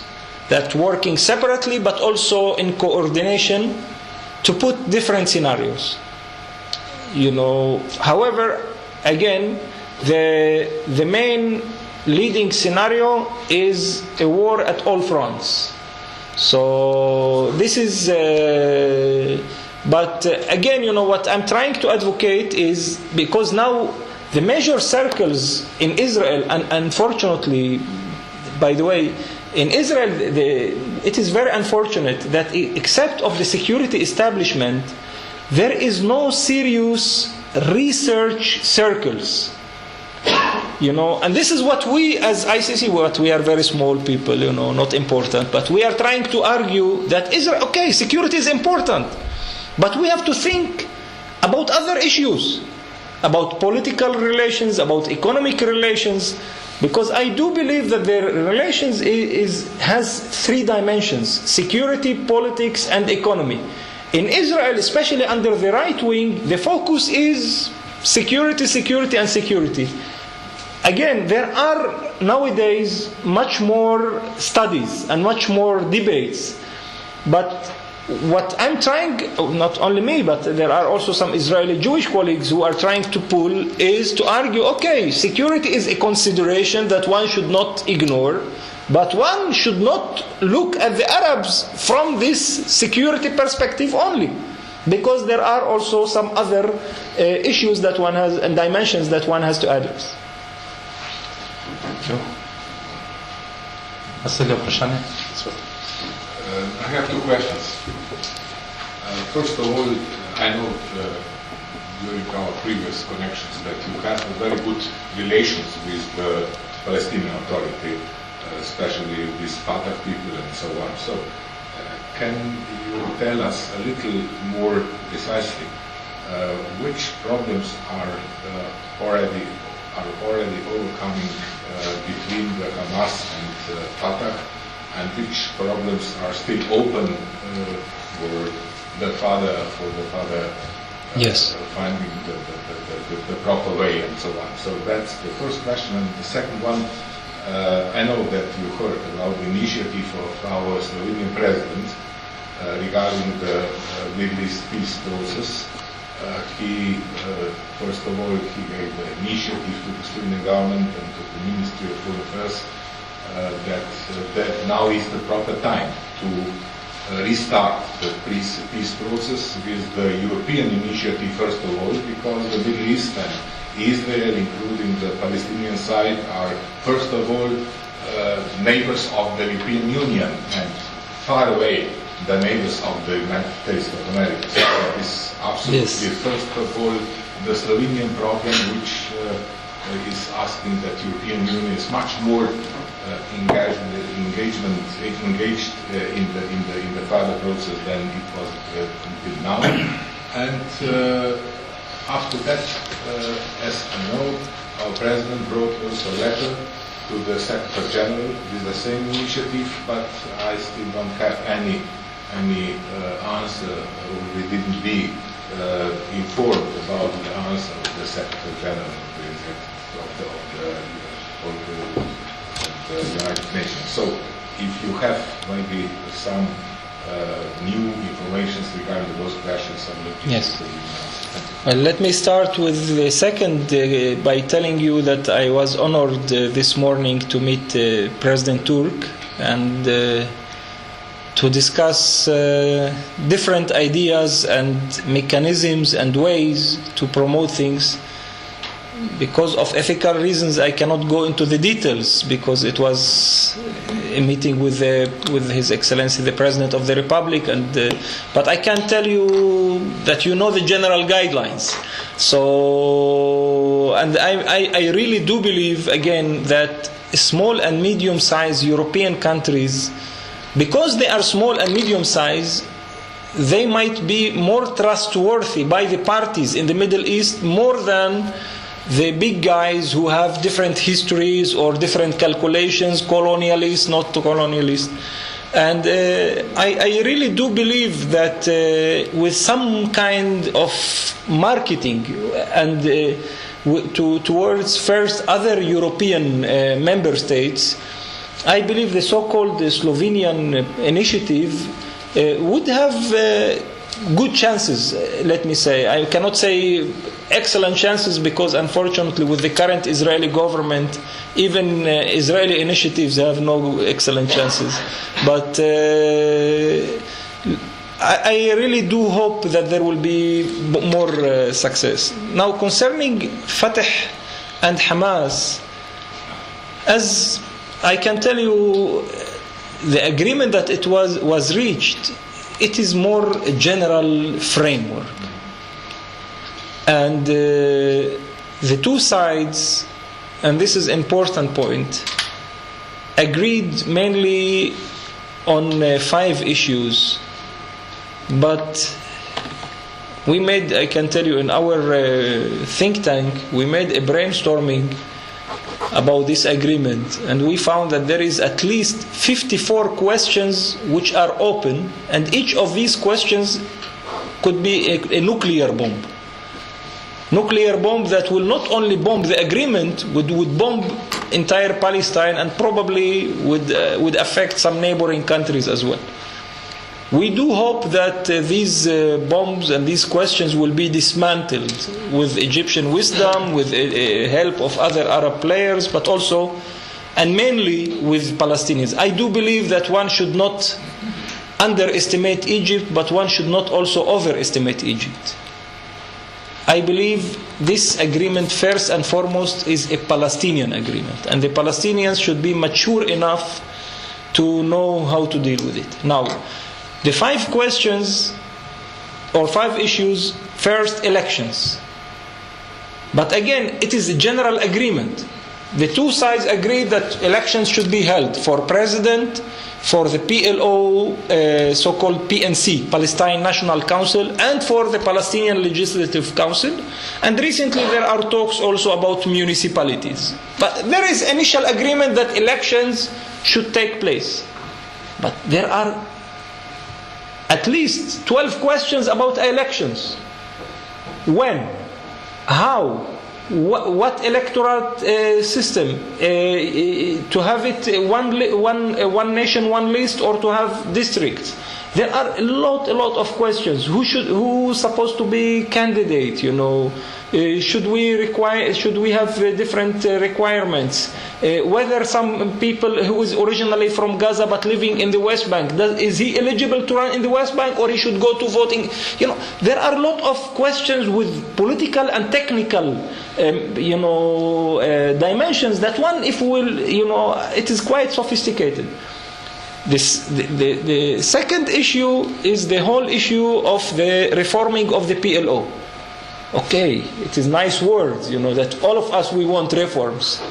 that working separately but also in coordination to put different scenarios. However, again, the main leading scenario is a war at all fronts. So this is, but again, what I'm trying to advocate is, because now the major circles in Israel, and unfortunately, by the way, in Israel, it is very unfortunate that except of the security establishment, there is no serious research circles. And this is what we as ICC, we are very small people, not important, but we are trying to argue that Israel, okay, security is important, but we have to think about other issues, about political relations, about economic relations, because I do believe that their relations has three dimensions: security, politics, and economy. In Israel, especially under the right wing, the focus is security, security, and security. Again, there are nowadays much more studies and much more debates. But what I'm trying, not only me, but there are also some Israeli Jewish colleagues who are trying to pull, is to argue, okay, security is a consideration that one should not ignore, but one should not look at the Arabs from this security perspective only, because there are also some other issues that one has and dimensions that one has to address.
I have two questions. First of all, I know during our previous connections that you have very good relations with the Palestinian Authority, especially with Fatah people and so on. So, can you tell us a little more precisely which problems are already overcoming between the Hamas and Fatah, and which problems are still open for the father
yes,
finding the proper way and so on. So that's the first question. And the second one, I know that you heard about the initiative of our Slovenian president regarding the Middle East peace process. He, first of all, he gave the initiative to the Slovenian government and to the Ministry of Foreign Affairs that now is the proper time to restart the peace process with the European initiative, first of all, because the Middle East and Israel, including the Palestinian side, are first of all neighbors of the European Union and far away the neighbors of the United States of America. So that is absolutely, first of all, the Slovenian problem, which is asking that European Union is much more engaged in the further process than it was until now. And after that, as I know, our president wrote also a letter to the Secretary General with the same initiative, but I still don't have any answer. We didn't be informed about the answer of the Secretary General of the United Nations. So, if you have maybe some new information regarding those questions, I'm looking
Yes. Well, let me start with the second by telling you that I was honored this morning to meet President Turk and to discuss different ideas and mechanisms and ways to promote things. Because of ethical reasons, I cannot go into the details because it was a meeting with His Excellency the President of the Republic, but I can tell you that you know the general guidelines. So, and I really do believe again that small and medium-sized European countries, because they are small and medium-sized, they might be more trustworthy by the parties in the Middle East more than the big guys who have different histories or different calculations, colonialists, not colonialists. And I really do believe that with some kind of marketing and towards first other European member states, I believe the so-called Slovenian initiative would have good chances, let me say. I cannot say excellent chances because unfortunately with the current Israeli government, even Israeli initiatives have no excellent chances. But I really do hope that there will be more success. Now concerning Fatah and Hamas, as I can tell you, the agreement that it was reached, it is more a general framework. And the two sides, and this is an important point, agreed mainly on 5 issues. But we made, I can tell you, in our think tank, we made a brainstorming about this agreement, and we found that there is at least 54 questions which are open, and each of these questions could be a nuclear bomb. Nuclear bomb that will not only bomb the agreement, would bomb entire Palestine and probably would affect some neighboring countries as well. We do hope that these bombs and these questions will be dismantled with Egyptian wisdom, with help of other Arab players, but also and mainly with Palestinians. I do believe that one should not underestimate Egypt, but one should not also overestimate Egypt. I believe this agreement first and foremost is a Palestinian agreement, and the Palestinians should be mature enough to know how to deal with it. Now, the 5 questions or 5 issues, first, elections. But again, it is a general agreement. The two sides agreed that elections should be held for president, for the PLO, so-called PNC, Palestine National Council, and for the Palestinian Legislative Council. And recently there are talks also about municipalities. But there is initial agreement that elections should take place. But there are at least 12 questions about elections. When? How? What electoral system? To have it one nation, one list, or to have districts? There are a lot of questions. Who's supposed to be candidate? Should we have different requirements? Whether some people who is originally from Gaza but living in the West Bank, is he eligible to run in the West Bank, or he should go to voting? There are a lot of questions with political and technical dimensions that one, if it is quite sophisticated. The second issue is the whole issue of the reforming of the PLO. Okay, it is nice words, that all of us, we want reforms.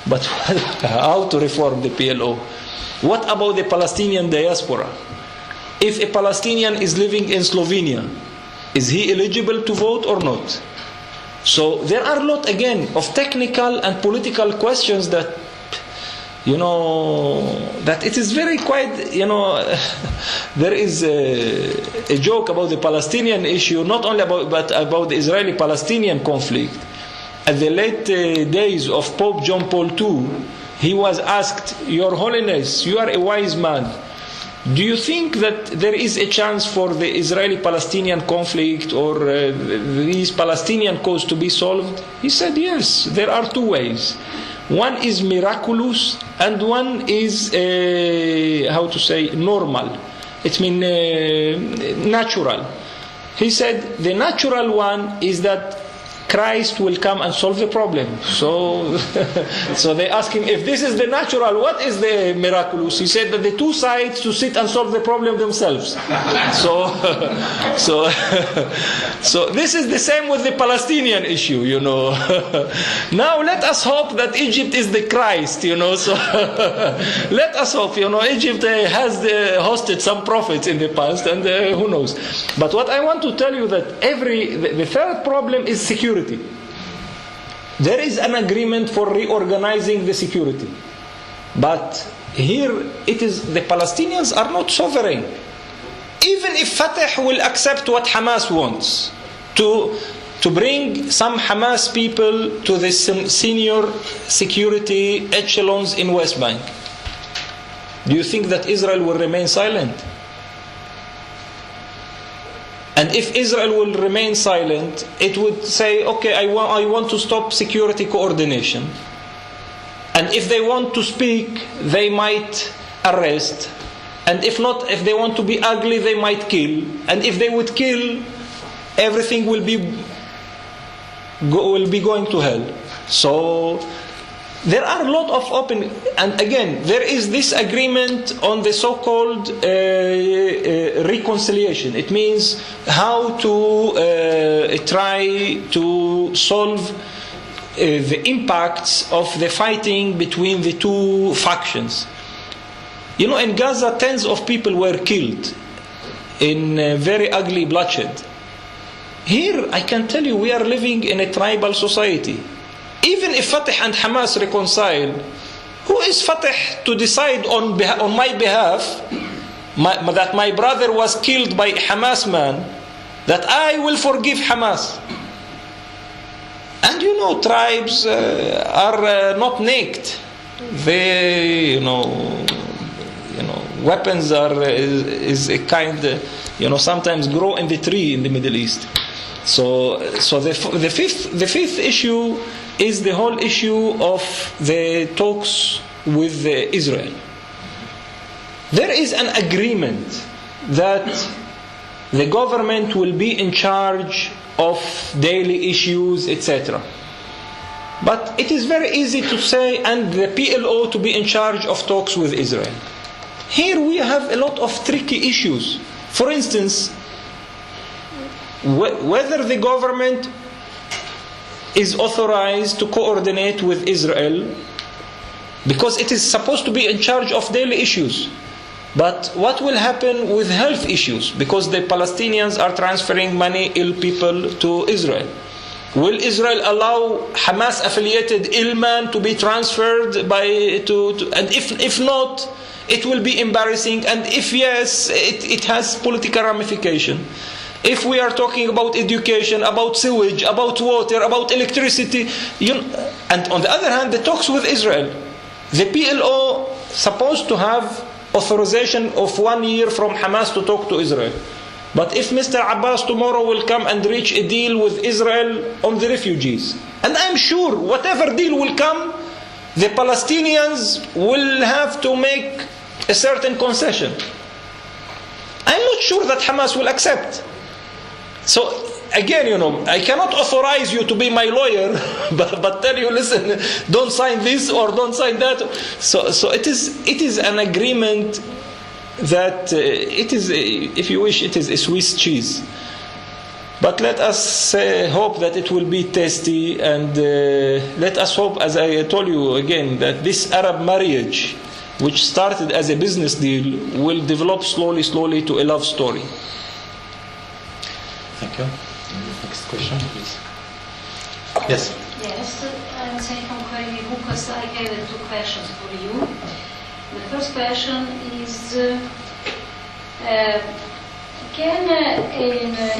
But how to reform the PLO? What about the Palestinian diaspora? If a Palestinian is living in Slovenia, is he eligible to vote or not? So there are a lot, again, of technical and political questions that that it is very quite, there is a joke about the Palestinian issue, not only but about the Israeli-Palestinian conflict. At the late days of Pope John Paul II, he was asked, Your Holiness, you are a wise man. Do you think that there is a chance for the Israeli-Palestinian conflict or this Palestinian cause to be solved? He said, yes, there are two ways. One is miraculous and one is, normal. It means natural. He said the natural one is that Christ will come and solve the problem. So they asked him, if this is the natural, what is the miraculous? He said that the two sides to sit and solve the problem themselves. So this is the same with the Palestinian issue, Now let us hope that Egypt is the Christ, So let us hope, Egypt has hosted some prophets in the past, and who knows. But what I want to tell you that the third problem is security. There is an agreement for reorganizing the security. But here it is, the Palestinians are not sovereign. Even if Fatah will accept what Hamas wants, to bring some Hamas people to the senior security echelons in West Bank, do you think that Israel will remain silent? And if Israel will remain silent, it would say, okay, I want to stop security coordination. And if they want to speak, they might arrest. And if not, if they want to be ugly, they might kill. And if they would kill, everything will be going to hell. So there are a lot of open, and again, there is this agreement on the so-called reconciliation. It means how to try to solve the impacts of the fighting between the two factions. In Gaza, tens of people were killed in very ugly bloodshed. Here, I can tell you, we are living in a tribal society. Even if Fatah and Hamas reconcile, who is Fatah to decide on my behalf that my brother was killed by Hamas man, that I will forgive Hamas? And tribes are not naked. They, weapons is a kind, sometimes grow in the tree in the Middle East. So the fifth issue is the whole issue of the talks with Israel. There is an agreement that the government will be in charge of daily issues, etc. But it is very easy to say, and the PLO to be in charge of talks with Israel. Here we have a lot of tricky issues. For instance, whether the government is authorized to coordinate with Israel, because it is supposed to be in charge of daily issues. But what will happen with health issues? Because the Palestinians are transferring many ill people to Israel. Will Israel allow Hamas-affiliated ill man to be transferred and if not, it will be embarrassing, and if yes, it has political ramification. If we are talking about education, about sewage, about water, about electricity, and on the other hand, the talks with Israel, the PLO supposed to have authorization of 1 year from Hamas to talk to Israel. But if Mr. Abbas tomorrow will come and reach a deal with Israel on the refugees, and I'm sure whatever deal will come, the Palestinians will have to make a certain concession. I'm not sure that Hamas will accept. So again, I cannot authorize you to be my lawyer, but tell you, listen, don't sign this or don't sign that. So it is an agreement that it is, if you wish, it is a Swiss cheese. But let us hope that it will be tasty, and let us hope, as I told you again, that this Arab marriage, which started as a business deal, will develop slowly to a love story.
Thank you. Next question, please. Yes.
Yes, I'm saying from Korean because I have 2 questions for you. The first question is, can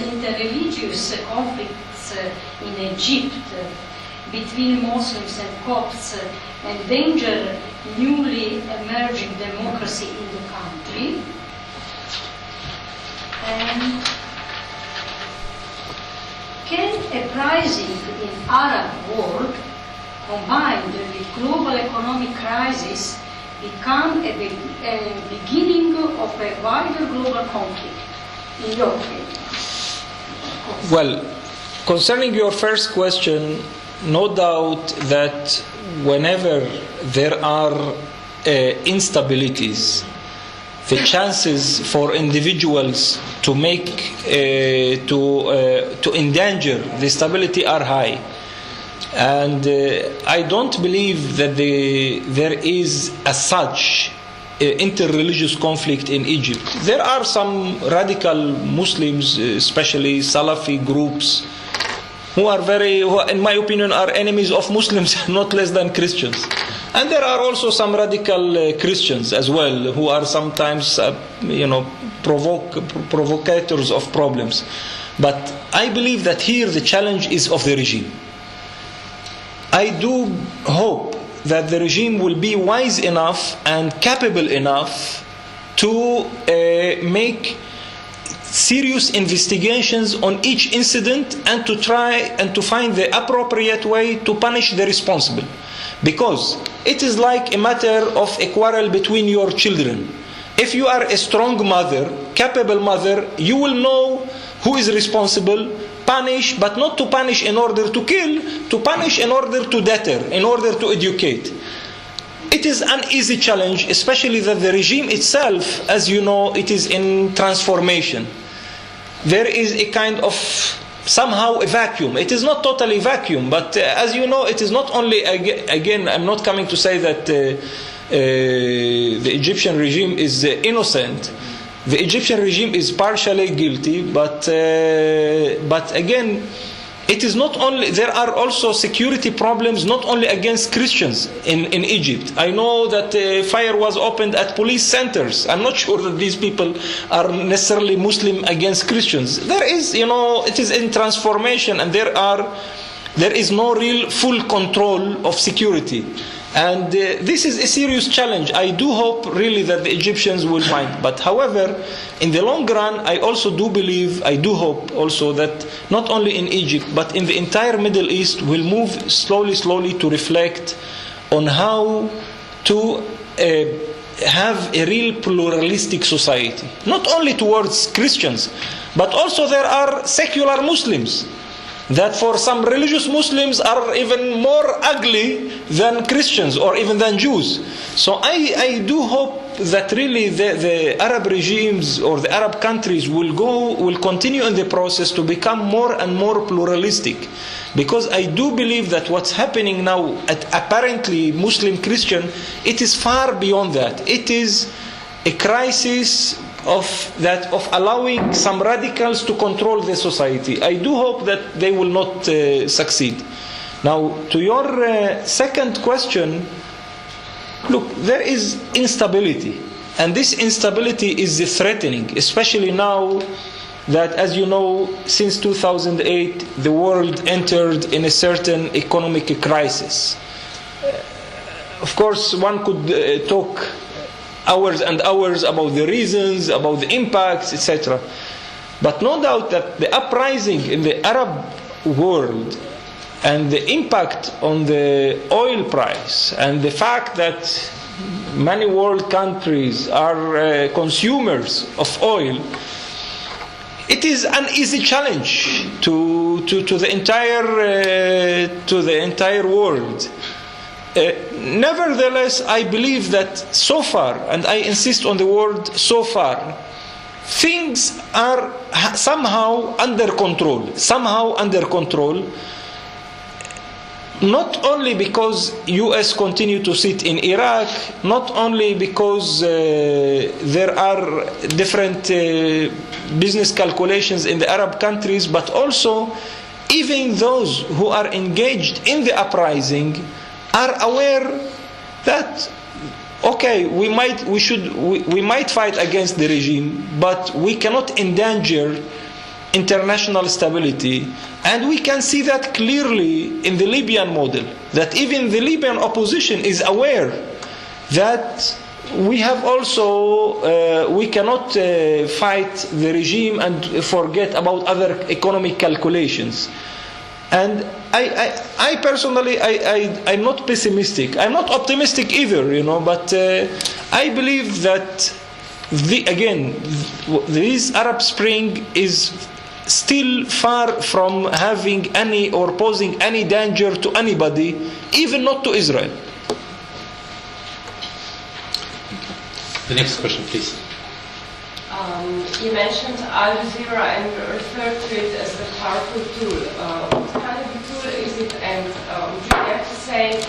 interreligious conflicts in Egypt between Muslims and Copts endanger newly emerging democracy in the country? And can a rising in Arab world combined with global economic crisis become a beginning of a wider global conflict, in your opinion?
Well, concerning your first question, no doubt that whenever there are instabilities, the chances for individuals to to endanger the stability are high. And I don't believe that there is as such interreligious conflict in Egypt. There are some radical Muslims, especially Salafi groups, who in my opinion, are enemies of Muslims, not less than Christians. And there are also some radical Christians as well, who are sometimes, provocators of problems. But I believe that here the challenge is of the regime. I do hope that the regime will be wise enough and capable enough to make serious investigations on each incident and to try and to find the appropriate way to punish the responsible. Because it is like a matter of a quarrel between your children. If you are a strong mother, capable mother, you will know who is responsible, punish, but not to punish in order to kill, to punish in order to deter, in order to educate. It is an easy challenge, especially that the regime itself, as you know, it is in transformation. There is a kind of somehow a vacuum. It is not totally vacuum, but as you know, it is not only, again, I'm not coming to say that the Egyptian regime is innocent. The Egyptian regime is partially guilty, but again, it is not only, there are also security problems not only against Christians in Egypt. I know that fire was opened at police centers. I'm not sure that these people are necessarily Muslim against Christians. There is, it is in transformation, and there is no real full control of security. And this is a serious challenge. I do hope really that the Egyptians will find. But however, in the long run, I also do believe, I do hope also that not only in Egypt, but in the entire Middle East will move slowly to reflect on how to have a real pluralistic society. Not only towards Christians, but also there are secular Muslims that for some religious Muslims are even more ugly than Christians or even than Jews. So I do hope that really the Arab regimes or the Arab countries will continue in the process to become more and more pluralistic. Because I do believe that what's happening now at apparently Muslim-Christian, it is far beyond that. It is a crisis of allowing some radicals to control the society. I do hope that they will not succeed. Now, to your second question, look, there is instability, and this instability is threatening, especially now that, as you know, since 2008, the world entered in a certain economic crisis. Of course, one could talk hours and hours about the reasons, about the impacts, etc. But no doubt that the uprising in the Arab world and the impact on the oil price and the fact that many world countries are consumers of oil, it is an easy challenge to the entire world. Nevertheless, I believe that so far, and I insist on the word so far, things are somehow under control. Somehow under control. Not only because US continue to sit in Iraq, not only because there are different business calculations in the Arab countries, but also even those who are engaged in the uprising are aware that, okay, we might fight against the regime, but we cannot endanger international stability. And we can see that clearly in the Libyan model, that even the Libyan opposition is aware that we have also, we cannot fight the regime and forget about other economic calculations. And I personally, I'm not pessimistic. I'm not optimistic either, but I believe that, this Arab Spring is still far from having any or posing any danger to anybody, even not to Israel.
The next question, please.
You mentioned Al Jazeera and referred to it as the powerful tool. What kind of a tool is it? And would you dare to say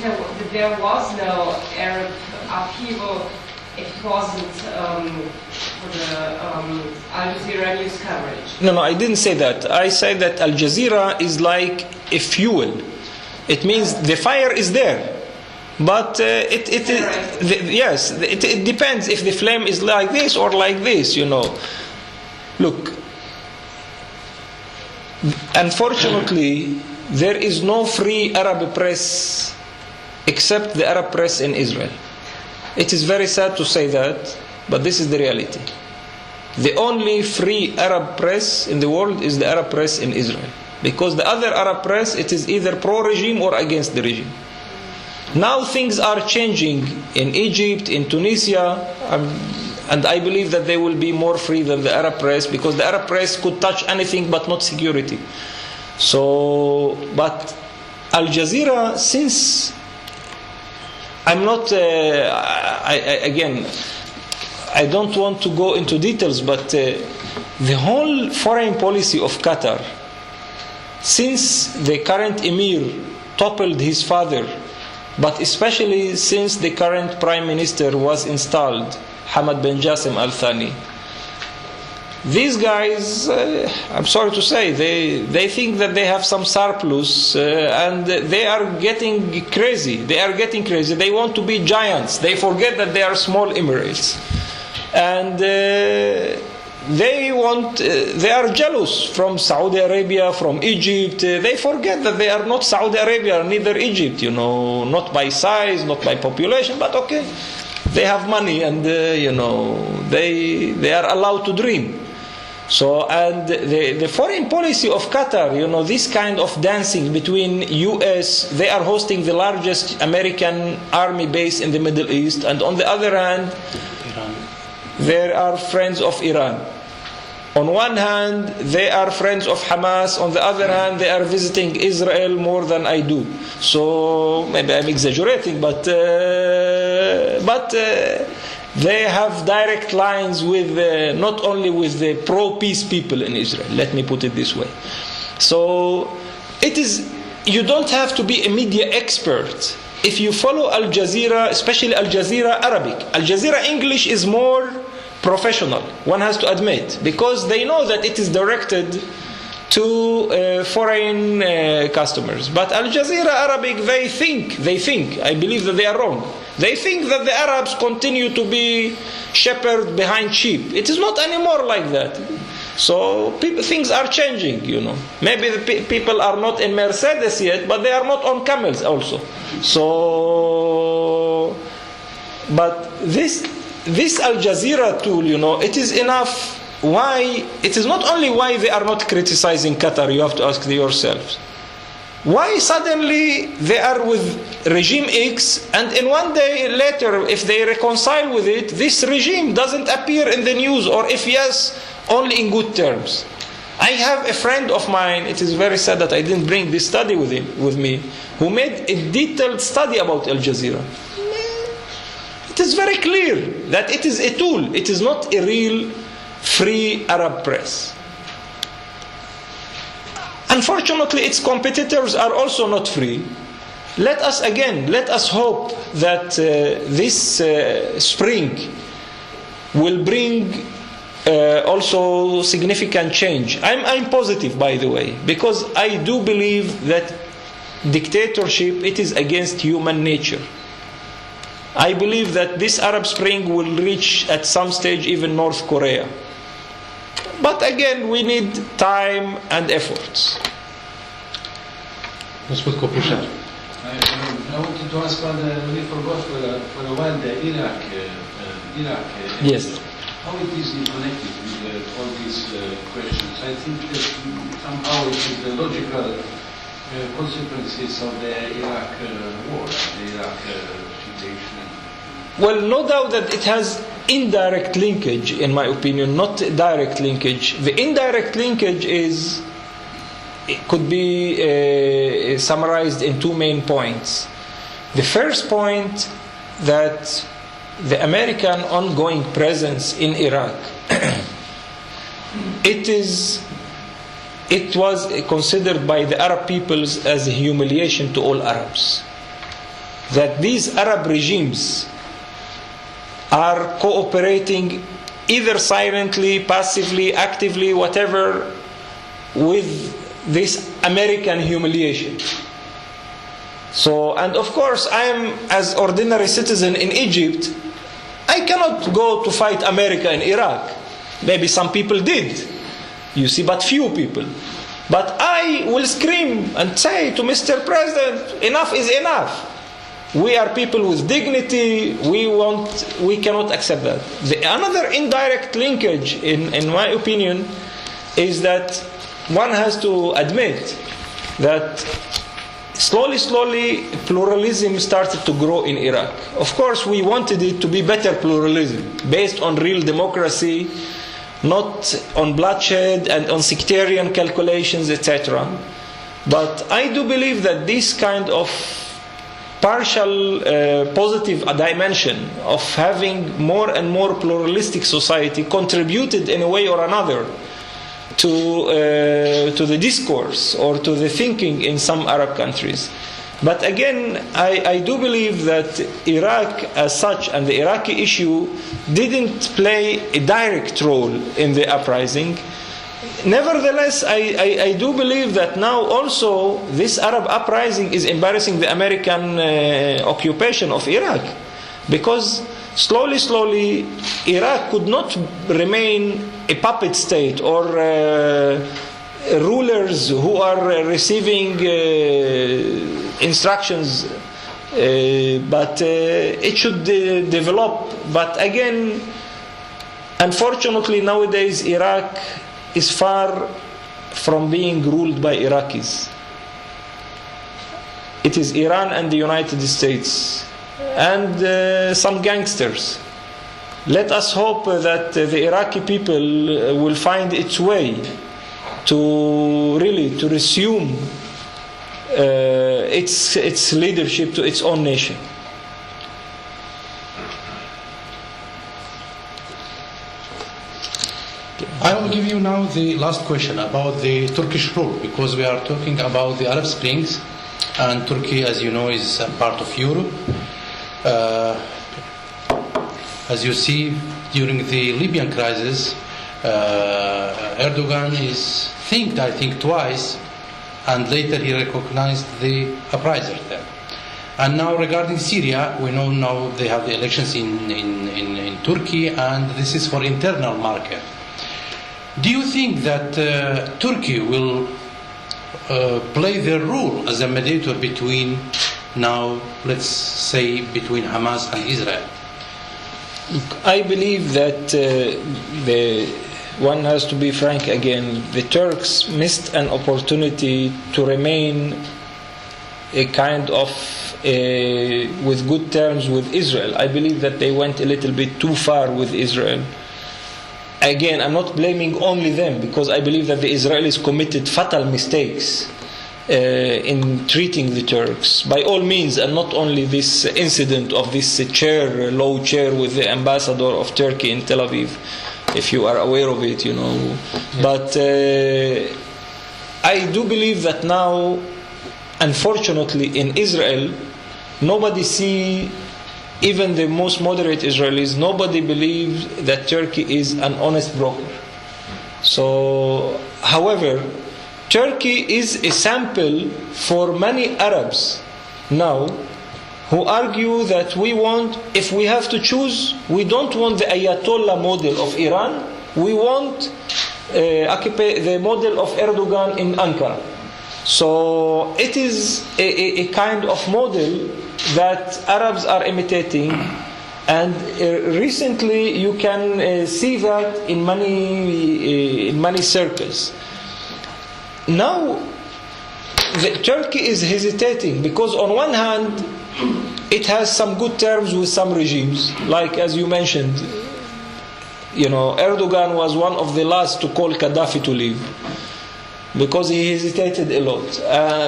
that there was no Arab upheaval if it wasn't for the Al Jazeera news coverage?
No, I didn't say that. I said that Al Jazeera is like a fuel. It means the fire is there. But it depends if the flame is like this or like this, Look, unfortunately, there is no free Arab press except the Arab press in Israel. It is very sad to say that, but this is the reality. The only free Arab press in the world is the Arab press in Israel. Because the other Arab press, it is either pro-regime or against the regime. Now things are changing in Egypt, in Tunisia, and I believe that they will be more free than the Arab press, because the Arab press could touch anything but not security. So, but Al Jazeera, since I'm not, I don't want to go into details, but the whole foreign policy of Qatar, since the current emir toppled his father, but especially since the current prime minister was installed, Hamad bin Jassim Al Thani, these guys, I'm sorry to say, they think that they have some surplus, and they are getting crazy. They want to be giants. They forget that they are small emirates, and they are jealous from Saudi Arabia, from Egypt. They forget that they are not Saudi Arabia, neither Egypt, not by size, not by population, but okay, they have money, and they are allowed to dream. So, and the foreign policy of Qatar, this kind of dancing between US, they are hosting the largest American army base in the Middle East, and on the other hand, they are friends of Iran. On one hand, they are friends of Hamas. On the other hand, they are visiting Israel more than I do. So maybe I'm exaggerating, but they have direct lines with not only with the pro-peace people in Israel. Let me put it this way. So you don't have to be a media expert. If you follow Al Jazeera, especially Al Jazeera Arabic, Al Jazeera English is more professional, one has to admit, because they know that it is directed to foreign customers. But Al Jazeera Arabic, they think, I believe that they are wrong. They think that the Arabs continue to be shepherd behind sheep. It is not anymore like that. So things are changing, you know.Maybe the people are not in Mercedes yet, but they are not on camels also. So, but this Al Jazeera tool, you know, it is enough. Why? It is not only why they are not criticizing Qatar. You have to ask yourselves. Why suddenly they are with regime X, and in one day later, if they reconcile with it, this regime doesn't appear in the news, or if yes, only in good terms. I have a friend of mine, it is very sad that I didn't bring this study with me, who made a detailed study about Al Jazeera. It is very clear that it is a tool, it is not a real free Arab press. Unfortunately, its competitors are also not free. Let us hope that this spring will bring also significant change. I'm positive, by the way, because I do believe that dictatorship, it is against human nature. I believe that this Arab Spring will reach at some stage even North Korea. But again, we need time and efforts.
I wanted to ask one, we forgot for a while the Iraq.
Yes.
How it is connected with all these questions? I think that somehow it is the logical consequences of the Iraq war, the Iraq situation.
Well, no doubt that it has indirect linkage, in my opinion, not direct linkage. The indirect linkage could be summarized in two main points. The first point, that the American ongoing presence in Iraq, it was considered by the Arab peoples as a humiliation to all Arabs. That these Arab regimes are cooperating either silently, passively, actively, whatever, with this American humiliation. So, and of course, I am, as ordinary citizen in Egypt, I cannot go to fight America in Iraq. Maybe some people did, you see, but few people. But I will scream and say to Mr. President, enough is enough. We are people with dignity. We cannot accept that. Another indirect linkage, in my opinion, is that one has to admit that slowly pluralism started to grow in Iraq. Of course, we wanted it to be better pluralism, based on real democracy, not on bloodshed and on sectarian calculations, etc. But I do believe that this kind of partial positive dimension of having more and more pluralistic society contributed in a way or another to the discourse or to the thinking in some Arab countries. But again, I do believe that Iraq as such and the Iraqi issue didn't play a direct role in the uprising. Nevertheless, I do believe that now also this Arab uprising is embarrassing the American occupation of Iraq, because slowly Iraq could not remain a puppet state or rulers who are receiving instructions, but it should develop. But again, unfortunately nowadays Iraq is far from being ruled by Iraqis. It is Iran and the United States and some gangsters. Let us hope that the Iraqi people will find its way to really to resume its leadership to its own nation.
I will give you now the last question about the Turkish role, because we are talking about the Arab Springs, and Turkey, as you know, is a part of Europe. As you see, during the Libyan crisis, Erdogan I think twice, and later he recognized the uprisers there. And now regarding Syria, we know now they have the elections in Turkey, and this is for internal market. Do you think that Turkey will play their role as a mediator between now, let's say, between Hamas and Israel?
I believe that one has to be frank again. The Turks missed an opportunity to remain a kind of with good terms with Israel. I believe that they went a little bit too far with Israel. Again, I'm not blaming only them, because I believe that the Israelis committed fatal mistakes in treating the Turks by all means, and not only this incident of this low chair with the ambassador of Turkey in Tel Aviv, if you are aware of it, you know. Yeah. But I do believe that now, unfortunately, in Israel, nobody see, even the most moderate Israelis, nobody believes that Turkey is an honest broker. So, however, Turkey is a sample for many Arabs now who argue that if we have to choose, we don't want the Ayatollah model of Iran, we want the model of Erdogan in Ankara. So it is a kind of model that Arabs are imitating, and recently you can see that in many circles. Now, Turkey is hesitating because on one hand, it has some good terms with some regimes, like as you mentioned, you know, Erdogan was one of the last to call Gaddafi to leave, because he hesitated a lot.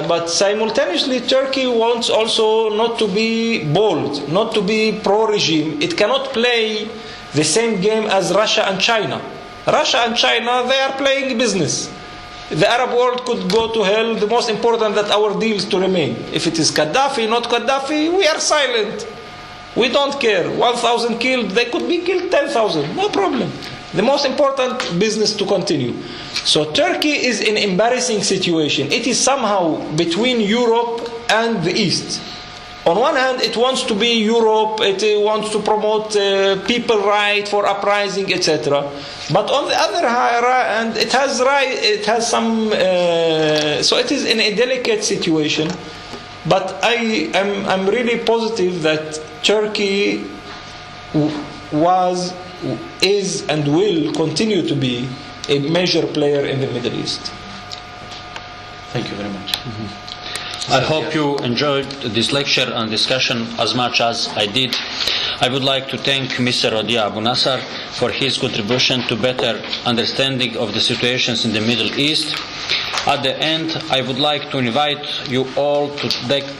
But simultaneously, Turkey wants also not to be bold, not to be pro-regime. It cannot play the same game as Russia and China. Russia and China, they are playing business. The Arab world could go to hell. The most important that our deal is to remain. If it is Gaddafi, not Gaddafi, we are silent. We don't care. 1,000 killed, they could be killed 10,000. No problem. The most important business to continue. So Turkey is in an embarrassing situation. It is somehow between Europe and the East. On one hand, it wants to be Europe, it wants to promote people right for uprising, etc. But on the other hand, it has some. So it is in a delicate situation. But I'm really positive that Turkey is and will continue to be a major player in the Middle East.
Thank you very much.
Mm-hmm. I hope you enjoyed this lecture and discussion as much as I did. I would like to thank Mr. Radia Abunassar for his contribution to better understanding of the situations in the Middle East. At the end, I would like to invite you all to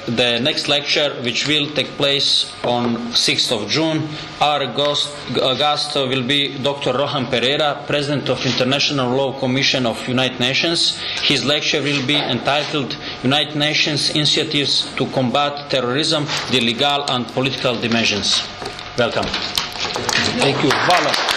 the next lecture, which will take place on 6th of June. Our guest will be Dr. Rohan Pereira, President of International Law Commission of United Nations. His lecture will be entitled United Nations Initiatives to Combat Terrorism, the Legal and Political Dimensions. Welcome.
Thank you. Vala.